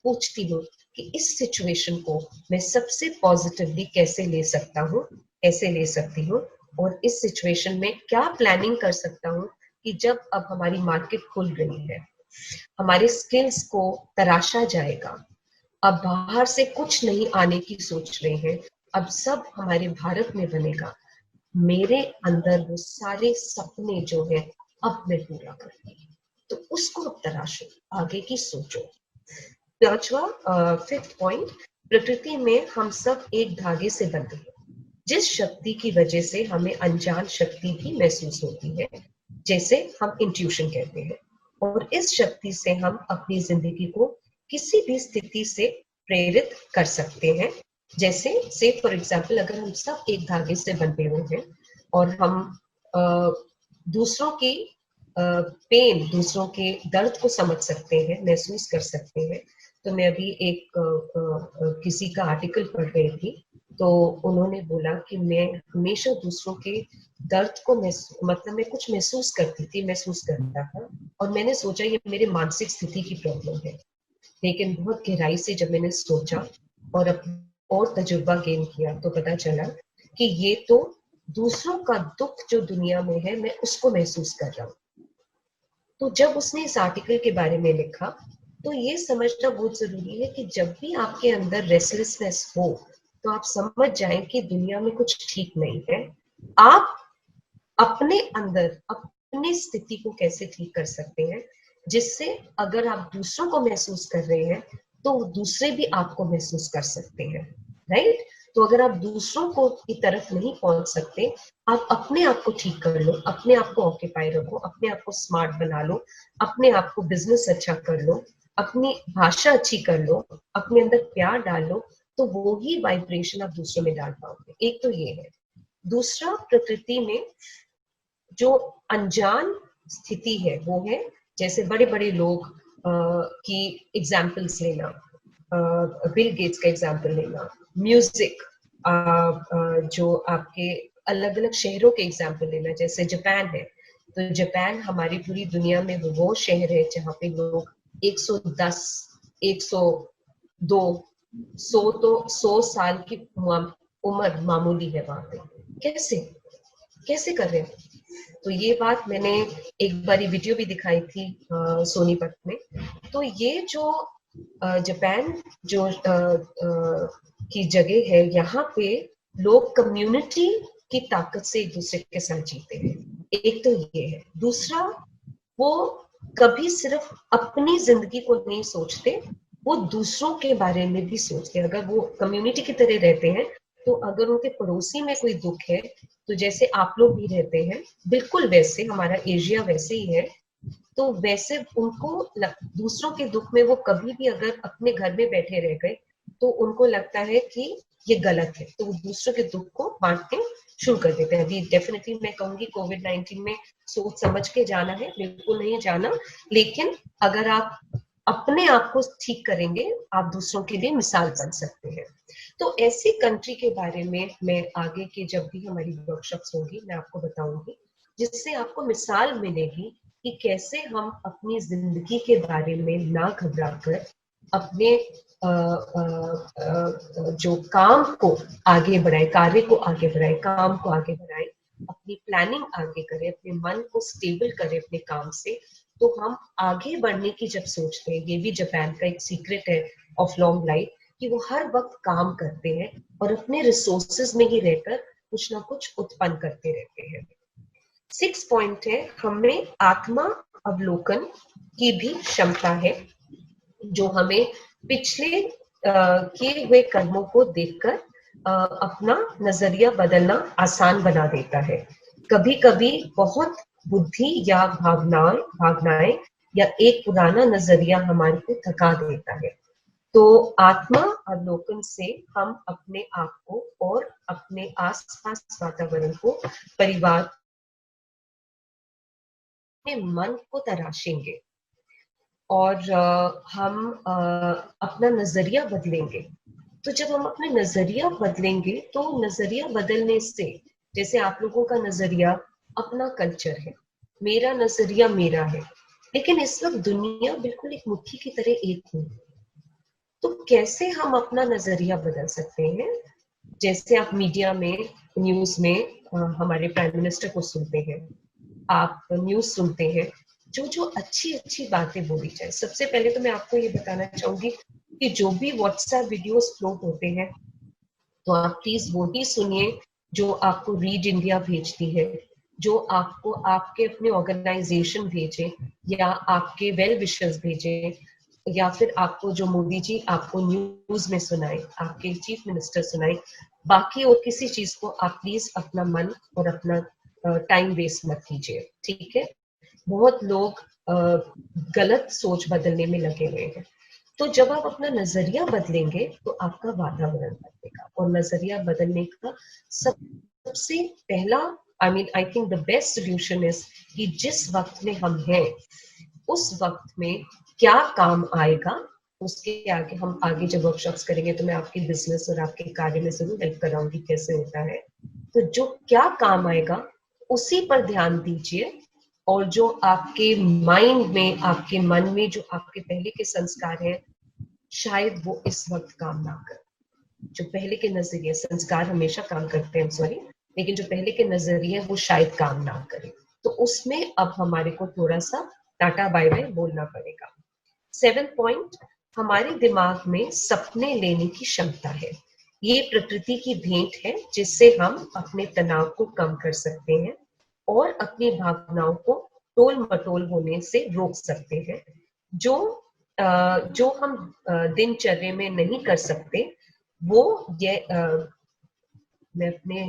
पूछती हूँ कि इस सिचुएशन को मैं सबसे पॉजिटिवली कैसे ले सकता हूँ, कैसे ले सकती हूँ, और इस सिचुएशन में क्या प्लानिंग कर सकता हूँ कि जब अब हमारी मार्केट खुल रही है, हमारे स्किल्स को तराशा जाएगा, अब बाहर से कुछ नहीं आने की सोच रहे हैं, अब सब हमारे भारत में बनेगा, मेरे अंदर वो सारे सपने जो है अब मैं पूरा करूंगी। तो उसको अब तराशो, आगे की सोचो। पांचवा, फिफ्थ पॉइंट, प्रकृति में हम सब एक धागे से बंधे हैं, जिस शक्ति की वजह से हमें अनजान शक्ति भी महसूस होती है, जैसे हम इंट्यूशन कहते हैं, और इस शक्ति से हम अपनी जिंदगी को किसी भी स्थिति से प्रेरित कर सकते हैं। जैसे से फॉर एग्जाम्पल, अगर हम सब एक धागे से बंधे हुए हैं और हम दूसरों की पेन, दूसरों के दर्द को समझ सकते हैं, महसूस कर सकते हैं। तो मैं अभी एक किसी का आर्टिकल पढ़ रही थी, तो उन्होंने बोला कि मैं हमेशा दूसरों के दर्द को मतलब मैं कुछ महसूस करती थी, महसूस करता था, और मैंने सोचा ये मेरे मानसिक स्थिति की प्रॉब्लम है। लेकिन बहुत गहराई से जब मैंने सोचा और और तजुर्बा गेन किया, तो पता चला कि ये तो दूसरों का दुख जो दुनिया में है, मैं उसको महसूस कर रहा हूँ। तो जब उसने इस आर्टिकल के बारे में लिखा, तो ये समझना बहुत जरूरी है कि जब भी आपके अंदर रेस्टलेसनेस हो, तो आप समझ जाएं कि दुनिया में कुछ ठीक नहीं है। आप अपने अंदर अपनी स्थिति को कैसे ठीक कर सकते हैं, जिससे अगर आप दूसरों को महसूस कर रहे हैं, तो दूसरे भी आपको महसूस कर सकते हैं, राइट? तो अगर आप दूसरों को की तरफ नहीं पहुंच सकते, आप अपने आप को ठीक कर लो, अपने आप को ऑक्यूपाई रखो, अपने आप को स्मार्ट बना लो, अपने आप को बिजनेस अच्छा कर लो, अपनी भाषा अच्छी कर लो, अपने अंदर प्यार डाल लो, तो वो ही वाइब्रेशन आप दूसरों में डाल पाओगे। एक तो ये है। दूसरा, प्रकृति में जो अनजान स्थिति है वो है, जैसे बड़े बड़े लोग की एग्जाम्पल्स लेना, बिल गेट्स का एग्जाम्पल लेना, म्यूजिक, जो आपके अलग अलग शहरों के एग्जाम्पल लेना, जैसे जापान है। तो जापान हमारी पूरी दुनिया में वो शहर है जहाँ पे लोग 110, 102, 100, तो 100 साल की उम्र मामूली है वहां पे। कैसे कैसे कर रहे हैं? तो ये बात मैंने एक बारी वीडियो भी दिखाई थी सोनीपत में। तो ये जो जापान जो की जगह है, यहाँ पे लोग कम्युनिटी की ताकत से एक दूसरे के साथ जीते हैं। एक तो ये है। दूसरा, वो कभी सिर्फ अपनी जिंदगी को नहीं सोचते, वो दूसरों के बारे में भी सोचते हैं। अगर वो कम्युनिटी की तरह रहते हैं, तो अगर उनके पड़ोसी में कोई दुख है, तो जैसे आप लोग भी रहते हैं, बिल्कुल वैसे हमारा एशिया वैसे ही है, तो वैसे उनको दूसरों के दुख में वो कभी भी अगर अपने घर में बैठे रह गए, तो उनको लगता है कि ये गलत है, तो वो दूसरों के दुख को बांटने शुरू कर देते हैं। अभी डेफिनेटली मैं कहूंगी कोविड-19 में सोच समझ के जाना है, बिल्कुल नहीं जाना, लेकिन अगर आप अपने आप को ठीक करेंगे, आप दूसरों के लिए मिसाल बन सकते हैं। तो ऐसी कंट्री के बारे में मैं आगे के जब भी हमारी वर्कशॉप्स होंगी, मैं आपको बताऊंगी, जिससे आपको मिसाल मिलेगी कि कैसे हम अपनी जिंदगी के बारे में ना घबराकर अपने जो काम को आगे बढ़ाए, कार्य को आगे बढ़ाए, काम को आगे बढ़ाए, अपनी प्लानिंग आगे करें, अपने मन को स्टेबल करें अपने काम से। तो हम आगे बढ़ने की जब सोचते हैं, ये भी जापान का एक सीक्रेट है ऑफ लॉन्ग लाइफ, कि वो हर वक्त काम करते हैं और अपने रिसोर्सेज में ही रहकर कुछ ना कुछ उत्पन्न करते रहते हैं। 6 पॉइंट है, हमें आत्मा अवलोकन की भी क्षमता है, जो हमें पिछले किए हुए कर्मों को देखकर अपना नजरिया बदलना आसान बना देता है। कभी कभी बहुत बुद्धि या भावनाएं या एक पुराना नजरिया हमारे को थका देता है। तो आत्मा अवलोकन से हम अपने आप को और अपने आसपास वातावरण को, परिवार अपने मन को तराशेंगे और हम अपना नजरिया बदलेंगे, तो जब हम अपना नजरिया बदलेंगे तो नजरिया बदलने से, जैसे आप लोगों का नजरिया अपना कल्चर है, मेरा नजरिया मेरा है, लेकिन इस वक्त दुनिया बिल्कुल एक मुट्ठी की तरह एक है। तो कैसे हम अपना नजरिया बदल सकते हैं? जैसे आप मीडिया में, न्यूज में हमारे प्राइम मिनिस्टर को सुनते हैं, आप न्यूज सुनते हैं, जो जो अच्छी अच्छी बातें बोली जाए। सबसे पहले तो मैं आपको ये बताना चाहूंगी कि जो भी व्हाट्सएप वीडियोस फ्लोट होते हैं, तो आप प्लीज वो ही सुनिए जो आपको रीड इंडिया भेजती है, जो आपको आपके अपने ऑर्गेनाइजेशन भेजे, या आपके वेल विशर्स भेजे, या फिर आपको जो मोदी जी आपको न्यूज में सुनाए, आपके चीफ मिनिस्टर सुनाए। बाकी और किसी चीज को आप प्लीज अपना मन और अपना टाइम वेस्ट मत कीजिए, ठीक है? बहुत लोग गलत सोच बदलने में लगे हुए हैं। तो जब आप अपना नजरिया बदलेंगे तो आपका वातावरण बदलेगा, और नजरिया बदलने का सबसे पहला, I think the best solution is कि जिस वक्त में हम हैं उस वक्त में क्या काम आएगा, उसके आगे हम आगे जब वर्कशॉप्स करेंगे तो मैं आपके बिजनेस और आपके कार्य में जरूर हेल्प कराऊंगी कैसे होता है। तो जो क्या काम आएगा उसी पर ध्यान दीजिए, और जो आपके माइंड में, आपके मन में जो आपके पहले के संस्कार हैं, शायद वो इस वक्त काम ना करें। जो पहले के नजरिए, संस्कार हमेशा काम करते हैं, सॉरी, लेकिन जो पहले के नजरिए वो शायद काम ना करें। तो उसमें अब हमारे को थोड़ा सा टाटा बाय बाय बोलना पड़ेगा। 7th पॉइंट, हमारे दिमाग में सपने लेने की क्षमता है। ये प्रकृति की भेंट है जिससे हम अपने तनाव को कम कर सकते हैं और अपनी भावनाओं को टोल मटोल होने से रोक सकते हैं। जो हम दिनचर्या में नहीं कर सकते, वो ये मैं अपने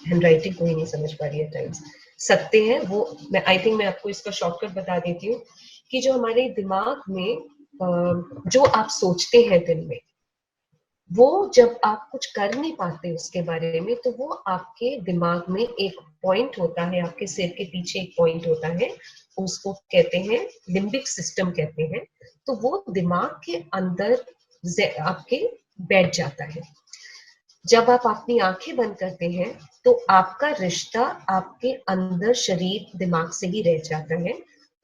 हैंडराइटिंग को ही नहीं समझ पा रही है टाइम्स, सकते हैं वो, मैं आई थिंक मैं आपको इसका शॉर्टकट बता देती हूँ कि जो हमारे दिमाग में जो आप सोचते हैं दिन में, वो जब आप कुछ कर नहीं पाते उसके बारे में, तो वो आपके दिमाग में एक पॉइंट होता है, आपके सिर के पीछे एक पॉइंट होता है, उसको कहते हैं लिम्बिक सिस्टम कहते हैं। तो वो दिमाग के अंदर आपके बैठ जाता है। जब आप अपनी आंखें बंद करते हैं तो आपका रिश्ता आपके अंदर शरीर दिमाग से ही रह जाता है,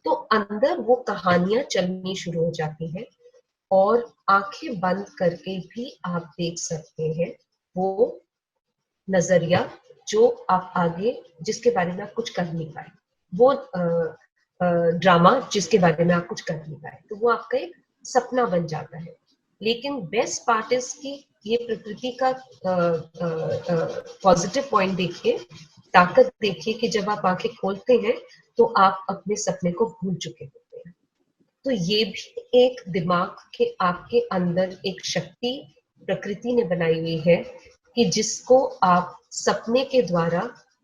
तो अंदर वो कहानियां चलनी शुरू हो जाती हैं, और आंखें बंद करके भी आप देख सकते हैं वो नजरिया जो आप आगे, जिसके बारे में आप कुछ कर नहीं पाए, वो ड्रामा जिसके बारे में आप कुछ कर नहीं पाए, तो वो आपका एक सपना बन जाता है। लेकिन बेस्ट पार्ट इज कि ये प्रकृति का पॉजिटिव पॉइंट देखिए, ताकत देखिए कि जब आप आंखें खोलते हैं तो आप अपने सपने को भूल चुके होते हैं। तो ये भी एक दिमाग के आपके अंदर एक शक्ति प्रकृति ने बनाई हुई है कि जिसको आप सपने के द्वारा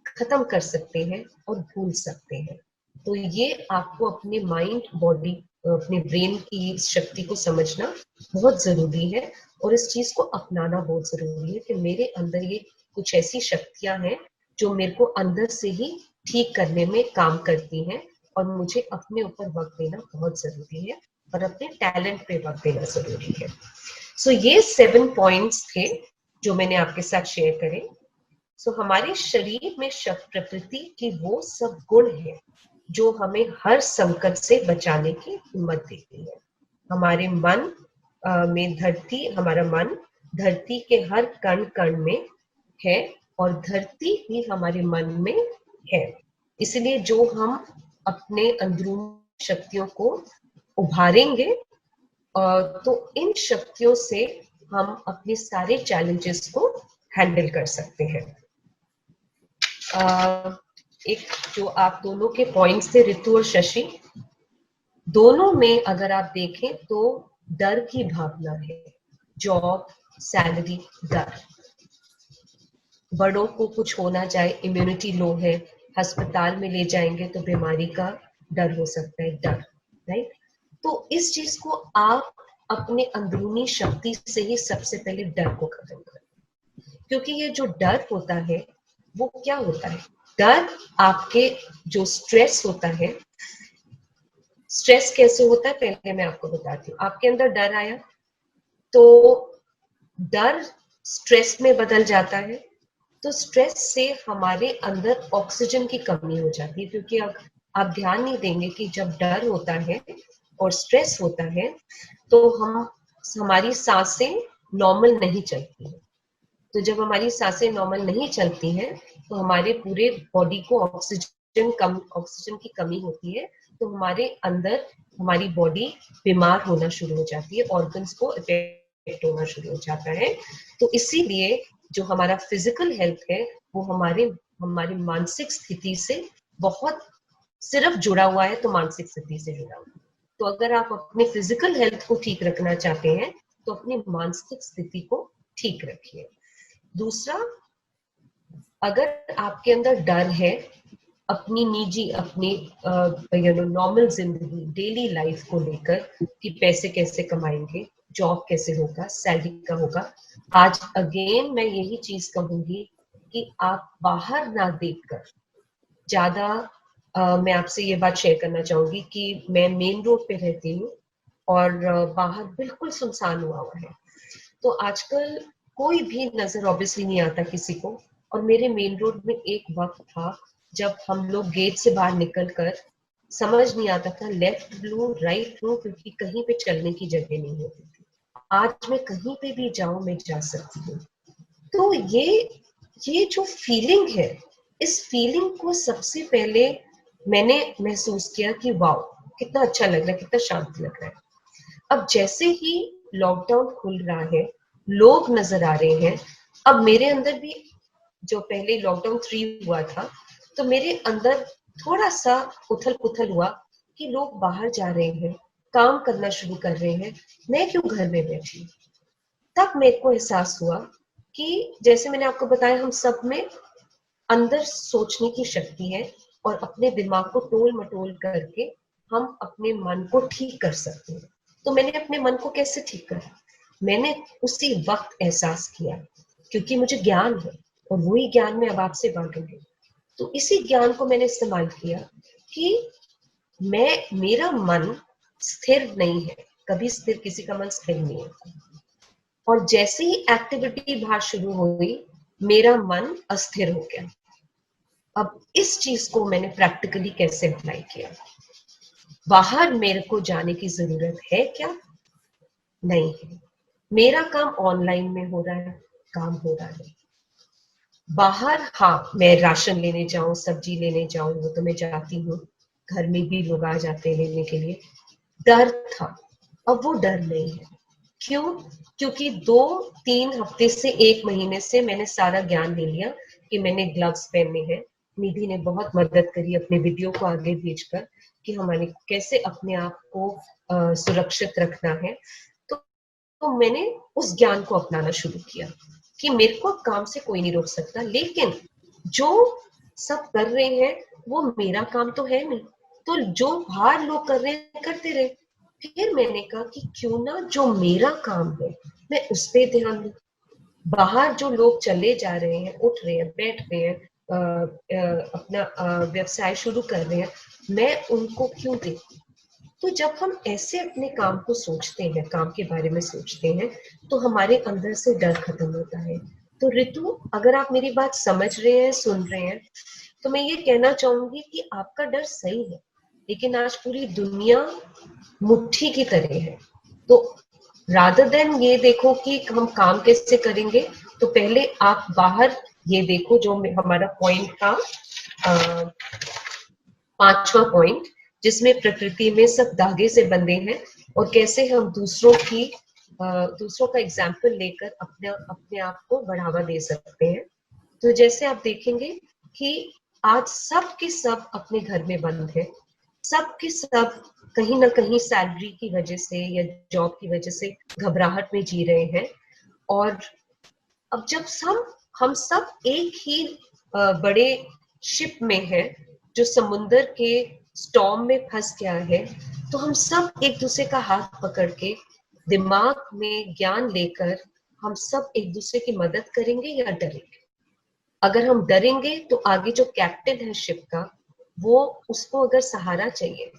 खत्म कर सकते हैं और भूल सकते हैं। तो ये आपको अपने माइंड, बॉडी, अपने ब्रेन की इस शक्ति को समझना बहुत जरूरी है, और इस चीज को अपनाना बहुत जरूरी है कि मेरे अंदर ये कुछ ऐसी शक्तियां हैं जो मेरे को अंदर से ही ठीक करने में काम करती हैं, और मुझे अपने ऊपर वक्त देना बहुत जरूरी है और अपने टैलेंट पे वक्त देना जरूरी है। सो ये 7 पॉइंट्स थे जो मैंने आपके साथ शेयर करे। सो हमारे शरीर में प्रकृति की वो सब गुण है जो हमें हर संकट से बचाने की हिम्मत देती है। हमारे मन में धरती, हमारा मन धरती के हर कण कण में है, और धरती भी हमारे मन में है। इसलिए जो हम अपने अंदरूनी शक्तियों को उभारेंगे, तो इन शक्तियों से हम अपने सारे चैलेंजेस को हैंडल कर सकते हैं। एक जो आप दोनों के पॉइंट्स थे, रितु और शशि, दोनों में अगर आप देखें तो डर की भावना है। जॉब, सैलरी, डर। बड़ों को कुछ होना जाए, इम्यूनिटी लो है, अस्पताल में ले जाएंगे तो बीमारी का डर हो सकता है, डर, राइट? तो इस चीज को आप अपने अंदरूनी शक्ति से ही सबसे पहले डर को खत्म करें, क्योंकि ये जो डर होता है वो क्या होता है, डर आपके जो स्ट्रेस होता है, स्ट्रेस कैसे होता है पहले मैं आपको बताती हूँ। आपके अंदर डर आया तो डर स्ट्रेस में बदल जाता है, तो स्ट्रेस से हमारे अंदर ऑक्सीजन की कमी हो जाती है, क्योंकि अब आप ध्यान नहीं देंगे कि जब डर होता है और स्ट्रेस होता है तो हमारी सांसें नॉर्मल नहीं चलती है। तो जब हमारी सांसें नॉर्मल नहीं चलती हैं तो हमारे पूरे बॉडी को ऑक्सीजन की कमी होती है, तो हमारे अंदर हमारी बॉडी बीमार होना शुरू हो जाती है, ऑर्गन्स को इफेक्ट होना शुरू हो जाता है। तो इसीलिए जो हमारा फिजिकल हेल्थ है वो हमारी मानसिक स्थिति से बहुत सिर्फ जुड़ा हुआ है, तो मानसिक स्थिति से जुड़ा हुआ है। तो अगर आप अपने फिजिकल हेल्थ को ठीक रखना चाहते हैं तो अपनी मानसिक स्थिति को ठीक रखिए। दूसरा, अगर आपके अंदर डर है अपनी निजी, अपनी नॉर्मल जिंदगी, डेली लाइफ को लेकर कि पैसे कैसे कमाएंगे, जॉब कैसे होगा, सैलरी का होगा, आज अगेन मैं यही चीज कहूंगी कि आप बाहर ना देखकर ज्यादा मैं आपसे ये बात शेयर करना चाहूंगी कि मैं मेन रोड पे रहती हूँ और बाहर बिल्कुल सुनसान हुआ हुआ है। तो आजकल कोई भी नजर ऑब्वियसली नहीं आता किसी को। और मेरे मेन रोड में एक वक्त था जब हम लोग गेट से बाहर निकल कर समझ नहीं आता था लेफ्ट लूं राइट लूं, क्योंकि कहीं पे चलने की जगह नहीं होती थी। आज मैं कहीं पे भी जाऊं मैं जा सकती हूँ। तो ये जो फीलिंग है, इस फीलिंग को सबसे पहले मैंने महसूस किया कि वाओ कितना अच्छा लग रहा है, कितना शांति लग रहा है। अब जैसे ही लॉकडाउन खुल रहा है, लोग नजर आ रहे हैं। अब मेरे अंदर भी, जो पहले लॉकडाउन 3 हुआ था, तो मेरे अंदर थोड़ा सा उथल पुथल हुआ कि लोग बाहर जा रहे हैं, काम करना शुरू कर रहे हैं, मैं क्यों घर में बैठी। तब मेरे को एहसास हुआ कि जैसे मैंने आपको बताया, हम सब में अंदर सोचने की शक्ति है और अपने दिमाग को टोल मटोल करके हम अपने मन को ठीक कर सकते हैं। तो मैंने अपने मन को कैसे ठीक करा, मैंने उसी वक्त एहसास किया, क्योंकि मुझे ज्ञान है और वही ज्ञान मैं अब आपसे बांटूंगी। तो इसी ज्ञान को मैंने इस्तेमाल किया कि मेरा मन स्थिर नहीं है, कभी स्थिर, किसी का मन स्थिर नहीं होता। और जैसे ही एक्टिविटी बाहर शुरू हुई मेरा मन अस्थिर हो गया। अब इस चीज को मैंने प्रैक्टिकली कैसे अप्लाई किया, बाहर मेरे को जाने की जरूरत है क्या, नहीं है। मेरा काम ऑनलाइन में हो रहा है, काम हो रहा है। बाहर हाँ, मैं राशन लेने जाऊं, सब्जी लेने जाऊं, वो तो मैं जाती हूँ, घर में भी लोग आ जाते हैं लेने के लिए। डर था, अब वो डर नहीं है। क्यों? क्योंकि 2-3 हफ्ते से 1 महीने से मैंने सारा ज्ञान ले लिया कि मैंने ग्लव्स पहनने हैं। निधि ने बहुत मदद करी अपने वीडियो को आगे भेजकर कि हमारे कैसे अपने आप को सुरक्षित रखना है। तो मैंने उस ज्ञान को अपनाना शुरू किया कि मेरे को काम से कोई नहीं रोक सकता, लेकिन जो सब कर रहे हैं वो मेरा काम तो है नहीं, तो जो बाहर लोग कर रहे हैं करते रहे। फिर मैंने कहा कि क्यों ना जो मेरा काम है मैं उस पर ध्यान दूं। बाहर जो लोग चले जा रहे हैं, उठ रहे हैं, बैठ रहे हैं, अपना व्यवसाय शुरू कर रहे हैं, मैं उनको क्यों देखूं। तो जब हम ऐसे अपने काम को सोचते हैं, काम के बारे में सोचते हैं, तो हमारे अंदर से डर खत्म होता है। तो ऋतु, अगर आप मेरी बात समझ रहे हैं, सुन रहे हैं, तो मैं ये कहना चाहूंगी कि आपका डर सही है, लेकिन आज पूरी दुनिया मुट्ठी की तरह है। तो रादर देन ये देखो कि हम काम कैसे करेंगे, तो पहले आप बाहर ये देखो, जो हमारा पॉइंट था 5वां पॉइंट, जिसमें प्रकृति में सब धागे से बंधे हैं और कैसे हम दूसरों का एग्जाम्पल लेकर अपने आप को बढ़ावा दे सकते हैं। तो जैसे आप देखेंगे कि आज सब के सब अपने घर में बंद है, सब के सब कहीं ना कहीं सैलरी की वजह से या जॉब की वजह से घबराहट में जी रहे हैं। और अब जब हम सब एक ही बड़े शिप में हैं जो समुंदर के स्टॉर्म में फंस गया है, तो हम सब एक दूसरे का हाथ पकड़ के दिमाग में ज्ञान लेकर हम सब एक दूसरे की मदद करेंगे या डरेंगे। अगर हम डरेंगे तो आगे जो कैप्टन है शिप का, वो उसको अगर सहारा चाहिए,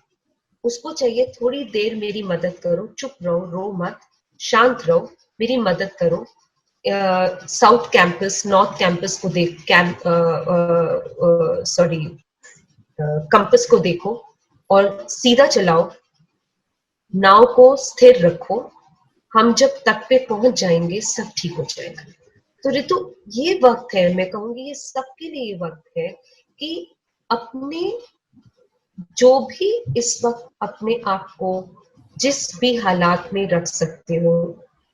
उसको चाहिए थोड़ी देर मेरी मदद करो, चुप रहो, रो मत, शांत रहो, मेरी मदद करो, साउथ कैंपस नॉर्थ कैंपस को देख, सॉरी कंपस को देखो और सीधा चलाओ, नाव को स्थिर रखो, हम जब तट पे पहुंच जाएंगे सब ठीक हो जाएगा। तो ऋतु, ये वक्त है, मैं कहूंगी ये सबके लिए ये वक्त है कि अपने जो भी इस वक्त अपने आप को जिस भी हालात में रख सकते हो,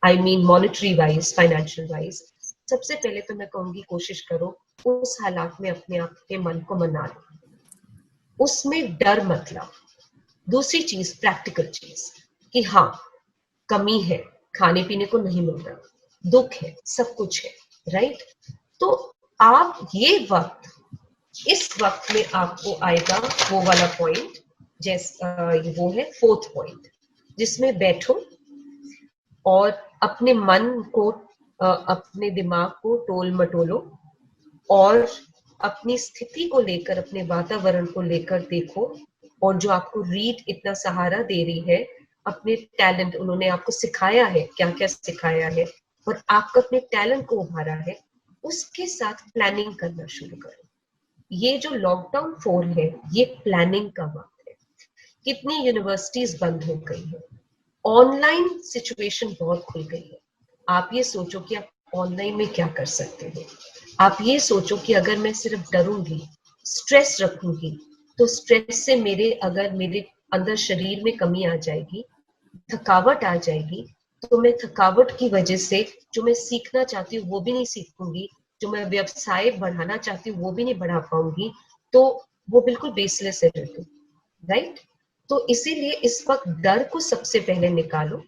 I mean monetary wise, financial wise, सबसे पहले तो मैं कहूंगी कोशिश करो उस हालात में अपने आप के मन को मना लो, उसमें डर मत लाओ। दूसरी चीज, प्रैक्टिकल चीज, कि हाँ कमी है, खाने पीने को नहीं मिल रहा, दुख है, सब कुछ है, राइट? तो आप ये वक्त, इस वक्त में आपको आएगा वो वाला पॉइंट, जैसे वो है 4th पॉइंट, जिसमें बैठो और अपने मन को, अपने दिमाग को टोल मटोलो और अपनी स्थिति को लेकर, अपने वातावरण को लेकर देखो, और जो आपको रीड इतना सहारा दे रही है, अपने टैलेंट, उन्होंने आपको सिखाया है, क्या क्या सिखाया है, और आपका अपने टैलेंट को उभारा है, उसके साथ प्लानिंग करना शुरू करो। ये जो लॉकडाउन 4 है, ये प्लानिंग का वक्त है। कितनी यूनिवर्सिटीज बंद हो गई है, ऑनलाइन सिचुएशन बहुत खुल गई है। आप ये सोचो कि आप ऑनलाइन में क्या कर सकते हो। आप ये सोचो कि अगर मैं सिर्फ डरूंगी, स्ट्रेस रखूंगी, तो स्ट्रेस से मेरे अंदर शरीर में कमी आ जाएगी, थकावट आ जाएगी, तो मैं थकावट की वजह से जो मैं सीखना चाहती हूँ वो भी नहीं सीख पाऊंगी, जो मैं व्यवसाय बढ़ाना चाहती हूँ वो भी नहीं बढ़ा पाऊंगी, तो वो बिल्कुल बेसलेस है, राइट? तो इसीलिए इस वक्त डर को सबसे पहले निकालो।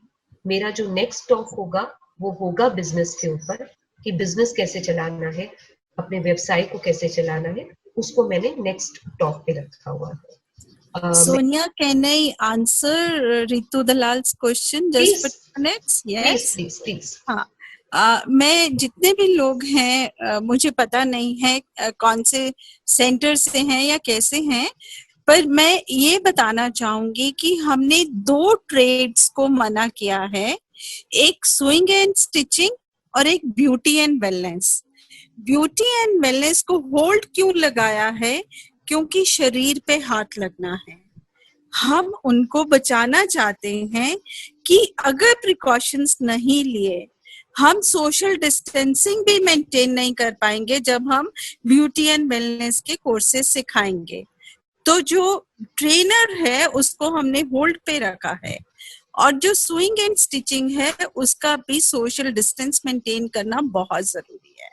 मेरा जो नेक्स्ट टॉक होगा वो होगा बिजनेस के ऊपर, कि बिजनेस कैसे चलाना है, अपने व्यवसाय को कैसे चलाना है, उसको मैंने नेक्स्ट टॉक पे रखा हुआ है। Sonia, can I answer Ritu Dalal's question just for minutes? Yes. Please. हाँ, मैं जितने भी लोग हैं, मुझे पता नहीं है कौन से सेंटर से हैं या कैसे हैं, पर मैं ये बताना चाहूंगी कि हमने 2 ट्रेड्स को मना किया है, एक स्विंग एंड स्टिचिंग और एक beauty and wellness. Beauty and wellness को होल्ड क्यों लगाया है? क्योंकि शरीर पे हाथ लगना है। हम उनको बचाना चाहते हैं कि अगर प्रिकॉशंस नहीं लिए, हम सोशल डिस्टेंसिंग भी मेंटेन नहीं कर पाएंगे जब हम ब्यूटी एंड वेलनेस के कोर्सेज सिखाएंगे। तो जो ट्रेनर है उसको हमने होल्ड पे रखा है, और जो स्विंग एंड स्टिचिंग है उसका भी सोशल डिस्टेंस मेंटेन करना बहुत जरूरी है।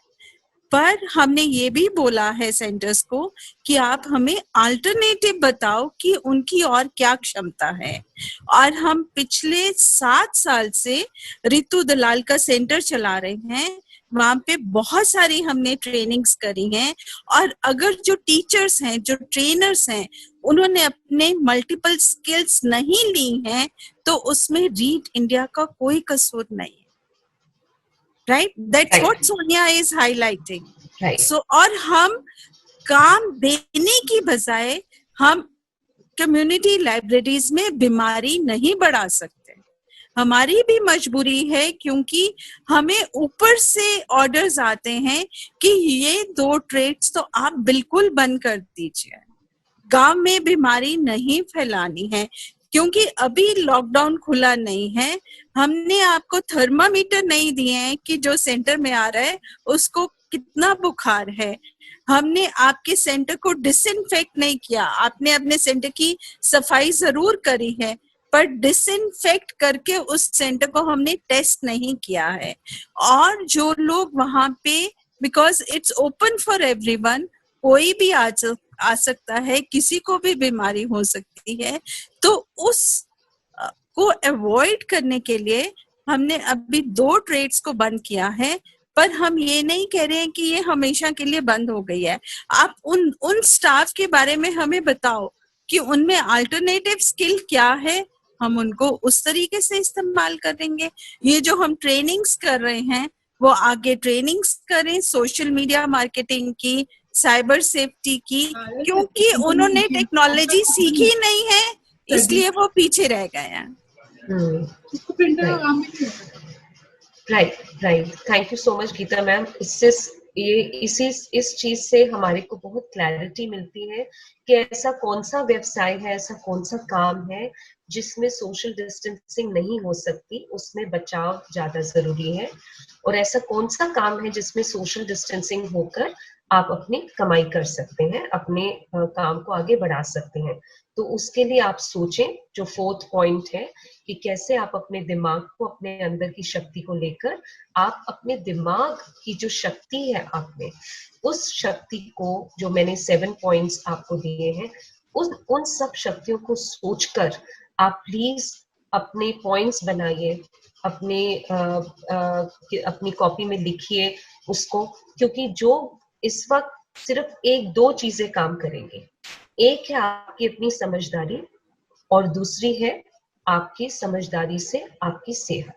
पर हमने ये भी बोला है सेंटर्स को कि आप हमें अल्टरनेटिव बताओ कि उनकी और क्या क्षमता है। और हम पिछले 7 साल से रितु दलाल का सेंटर चला रहे हैं, वहां पे बहुत सारी हमने ट्रेनिंग्स करी हैं, और अगर जो टीचर्स हैं, जो ट्रेनर्स हैं, उन्होंने अपने मल्टीपल स्किल्स नहीं ली हैं, तो उसमें रीड इंडिया का कोई कसूर नहीं है। Right? That's what Sonia is highlighting. Right. So, और हम काम देने की बजाय हम कम्युनिटी लाइब्रेरीज में बीमारी नहीं बढ़ा सकते। हमारी भी मजबूरी है, क्योंकि हमें ऊपर से ऑर्डर्स आते हैं कि ये 2 ट्रेड्स तो आप बिल्कुल बंद कर दीजिए, गांव में बीमारी नहीं फैलानी है, क्योंकि अभी लॉकडाउन खुला नहीं है। हमने आपको थर्मामीटर नहीं दिए हैं कि जो सेंटर में आ रहा है उसको कितना बुखार है। हमने आपके सेंटर को डिसइंफेक्ट नहीं किया। आपने अपने सेंटर की सफाई जरूर करी है, पर डिसइंफेक्ट करके उस सेंटर को हमने टेस्ट नहीं किया है। और जो लोग वहां पे, because it's open for everyone, कोई भी आ सकता है, किसी को भी बीमारी हो सकती है, तो उस को अवॉइड करने के लिए हमने अभी 2 ट्रेड्स को बंद किया है। पर हम ये नहीं कह रहे हैं कि ये हमेशा के लिए बंद हो गई है। आप उन स्टाफ के बारे में हमें बताओ कि उनमें अल्टरनेटिव स्किल क्या है, हम उनको उस तरीके से इस्तेमाल करेंगे। ये जो हम ट्रेनिंग्स कर रहे हैं, वो आगे ट्रेनिंग्स करें सोशल मीडिया मार्केटिंग की, साइबर सेफ्टी की, क्योंकि उन्होंने टेक्नोलॉजी सीखी नहीं है इसलिए वो पीछे रह गए हैं। Right right, thank you so much Geeta ma'am. इससे इस चीज से हमारे को बहुत क्लैरिटी मिलती है कि ऐसा कौन सा व्यवसाय है, ऐसा कौन सा काम है जिसमें सोशल डिस्टेंसिंग नहीं हो सकती, उसमें बचाव ज्यादा जरूरी है, और ऐसा कौन सा काम है जिसमें सोशल डिस्टेंसिंग होकर आप अपनी कमाई कर सकते हैं, अपने काम को आगे बढ़ा सकते हैं। तो उसके लिए आप सोचें, जो 4th पॉइंट है कि कैसे आप अपने दिमाग को, अपने अंदर की शक्ति को लेकर आप अपने दिमाग की जो शक्ति है आप में, उस शक्ति को, जो मैंने 7 पॉइंट्स आपको दिए हैं, उन सब शक्तियों को सोचकर आप प्लीज अपने पॉइंट्स बनाइए, अपनी कॉपी में लिखिए उसको, क्योंकि जो इस वक्त सिर्फ 1-2 चीजें काम करेंगे। एक है आपकी अपनी समझदारी, और दूसरी है आपकी समझदारी से आपकी सेहत।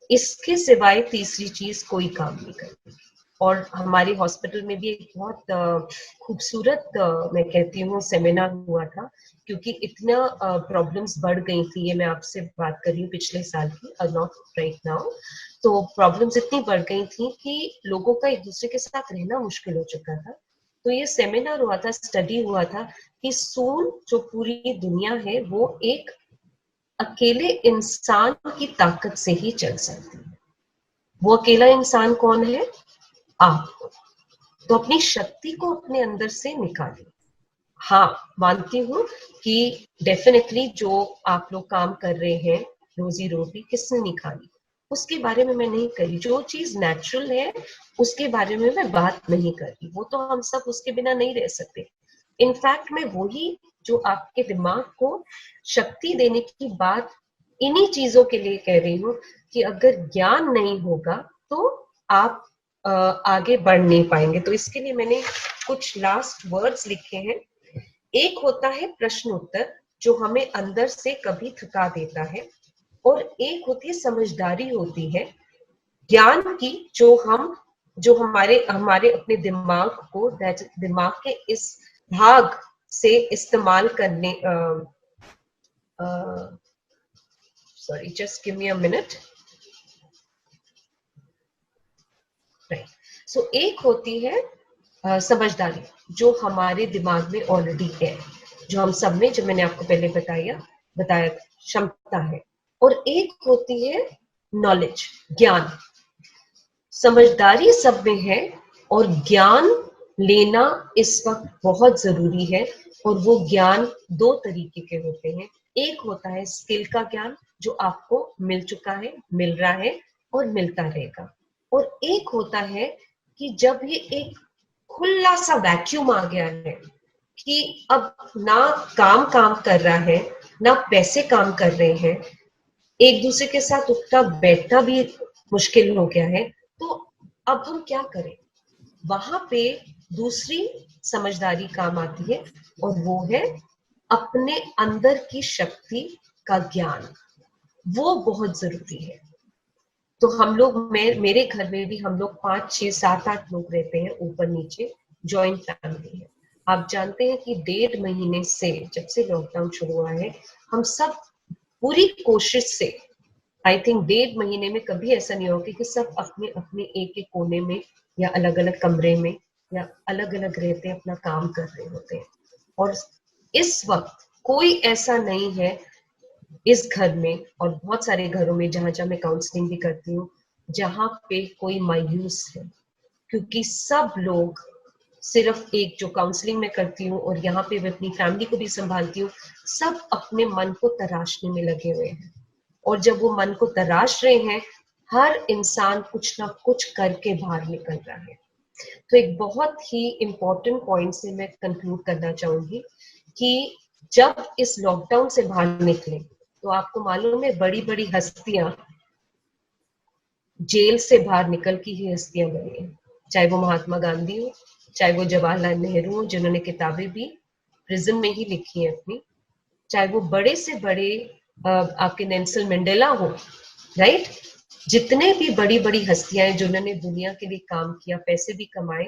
इसके सिवाय तीसरी चीज कोई काम नहीं करती। और हमारे हॉस्पिटल में भी एक बहुत खूबसूरत मैं कहती हूँ सेमिनार हुआ था, क्योंकि इतना प्रॉब्लम्स बढ़ गई थी, ये मैं आपसे बात कर रही हूँ पिछले साल की, नॉट राइट नाउ। तो प्रॉब्लम्स इतनी बढ़ गई थी कि लोगों का एक दूसरे के साथ रहना मुश्किल हो चुका था। तो ये सेमिनार हुआ था, स्टडी हुआ था कि सून जो पूरी दुनिया है वो एक अकेले इंसान की ताकत से ही चल सकती है। वो अकेला इंसान कौन है? आप। तो अपनी शक्ति को अपने अंदर से निकालिए। हाँ, मानती हूँ कि डेफिनेटली जो आप लोग काम कर रहे हैं, रोजी रोटी किसने निकाली, उसके बारे में मैं नहीं कर रही। जो चीज नेचुरल है उसके बारे में मैं बात नहीं कर रही, वो तो हम सब उसके बिना नहीं रह सकते। इनफैक्ट मैं वही जो आपके दिमाग को शक्ति देने की बात इन्हीं चीजों के लिए कह रही हूँ कि अगर ज्ञान नहीं होगा तो आप आगे बढ़ नहीं पाएंगे। तो इसके लिए मैंने कुछ लास्ट वर्ड्स लिखे हैं। एक होता है प्रश्न उत्तर, जो हमें अंदर से कभी थका देता है, और एक होती है समझदारी, होती है ज्ञान की, जो हमारे अपने दिमाग को, दिमाग के इस भाग से इस्तेमाल करने, sorry just give me a minute. Right, so एक होती है समझदारी, जो हमारे दिमाग में ऑलरेडी है, जो हम सब में, जो मैंने आपको पहले बताया क्षमता है। और एक होती है नॉलेज, ज्ञान। समझदारी सब में है, और ज्ञान लेना इस वक्त बहुत जरूरी है। और वो ज्ञान 2 तरीके के होते हैं। एक होता है स्किल का ज्ञान, जो आपको मिल चुका है, मिल रहा है और मिलता रहेगा। और एक होता है कि जब ये एक खुला सा वैक्यूम आ गया है कि अब ना काम कर रहा है, ना पैसे काम कर रहे हैं, एक दूसरे के साथ उठना बैठना भी मुश्किल हो गया है, तो अब हम क्या करें? वहां पे दूसरी समझदारी काम आती है, और वो है अपने अंदर की शक्ति का ज्ञान। वो बहुत जरूरी है। तो हम लोग, मेरे घर में भी हम लोग 5, 6, 7, 8 लोग रहते हैं, ऊपर नीचे जॉइंट फैमिली है। आप जानते हैं कि 1.5 महीने से, जब से लॉकडाउन शुरू हुआ है, हम सब पूरी कोशिश से, आई थिंक 1.5 महीने में कभी ऐसा नहीं होगा कि सब अपने अपने एक एक कोने में या अलग अलग कमरे में या अलग अलग रहते अपना काम कर रहे होते हैं। और इस वक्त कोई ऐसा नहीं है इस घर में, और बहुत सारे घरों में जहां जहां मैं काउंसलिंग भी करती हूँ, जहां पे कोई मायूस है, क्योंकि सब लोग, सिर्फ एक जो काउंसलिंग में करती हूँ और यहाँ पे मैं अपनी फैमिली को भी संभालती हूँ, सब अपने मन को तराशने में लगे हुए हैं। और जब वो मन को तराश रहे हैं, हर इंसान कुछ ना कुछ करके बाहर निकल रहा है। तो एक बहुत ही इम्पोर्टेंट पॉइंट से मैं कंक्लूड करना चाहूंगी कि जब इस लॉकडाउन से बाहर निकले, तो आपको मालूम है बड़ी बड़ी हस्तियां जेल से बाहर निकल की ही हस्तियां बनी है। चाहे वो महात्मा गांधी हो, चाहे वो जवाहरलाल नेहरू हो, जिन्होंने किताबें भी प्रिजन में ही लिखी है अपनी, चाहे वो बड़े से बड़े आपके नेल्सन मंडेला हो, राइट, जितने भी बड़ी बड़ी हस्तियां हैं जिन्होंने दुनिया के लिए काम किया, पैसे भी कमाए,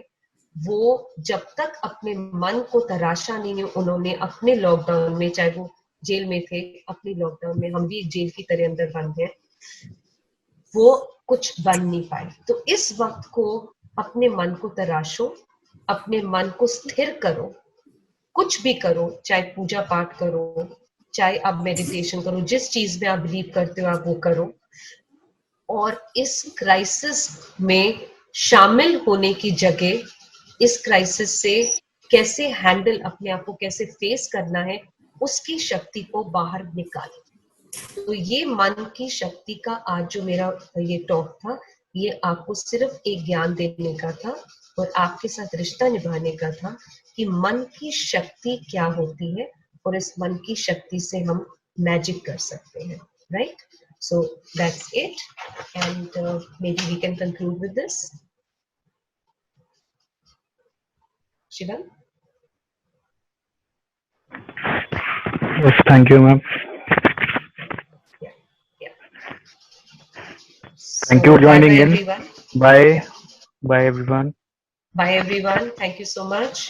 वो जब तक अपने मन को तराशा नहीं, उन्होंने अपने लॉकडाउन में, चाहे वो जेल में थे, अपने लॉकडाउन में, हम भी एक जेल की तरह अंदर बंद हैं, वो कुछ बन नहीं पाए। तो इस वक्त को अपने मन को तराशो, अपने मन को स्थिर करो, कुछ भी करो, चाहे पूजा पाठ करो, चाहे आप मेडिटेशन करो, जिस चीज में आप बिलीव करते हो आप वो करो, और इस क्राइसिस में शामिल होने की जगह इस क्राइसिस से कैसे हैंडल, अपने आप को कैसे फेस करना है, उसकी शक्ति को बाहर निकालें। तो ये मन की शक्ति का आज जो मेरा ये टॉक था, ये आपको सिर्फ एक ज्ञान देने का था और आपके साथ रिश्ता निभाने का था कि मन की शक्ति क्या होती है और इस मन की शक्ति से हम मैजिक कर सकते हैं, right? So that's it, and maybe we can conclude with this. Shivam? Yes, thank you, ma'am. Yeah. Thank you for joining in. Everyone. Bye. Bye, everyone. Bye, everyone. Thank you so much.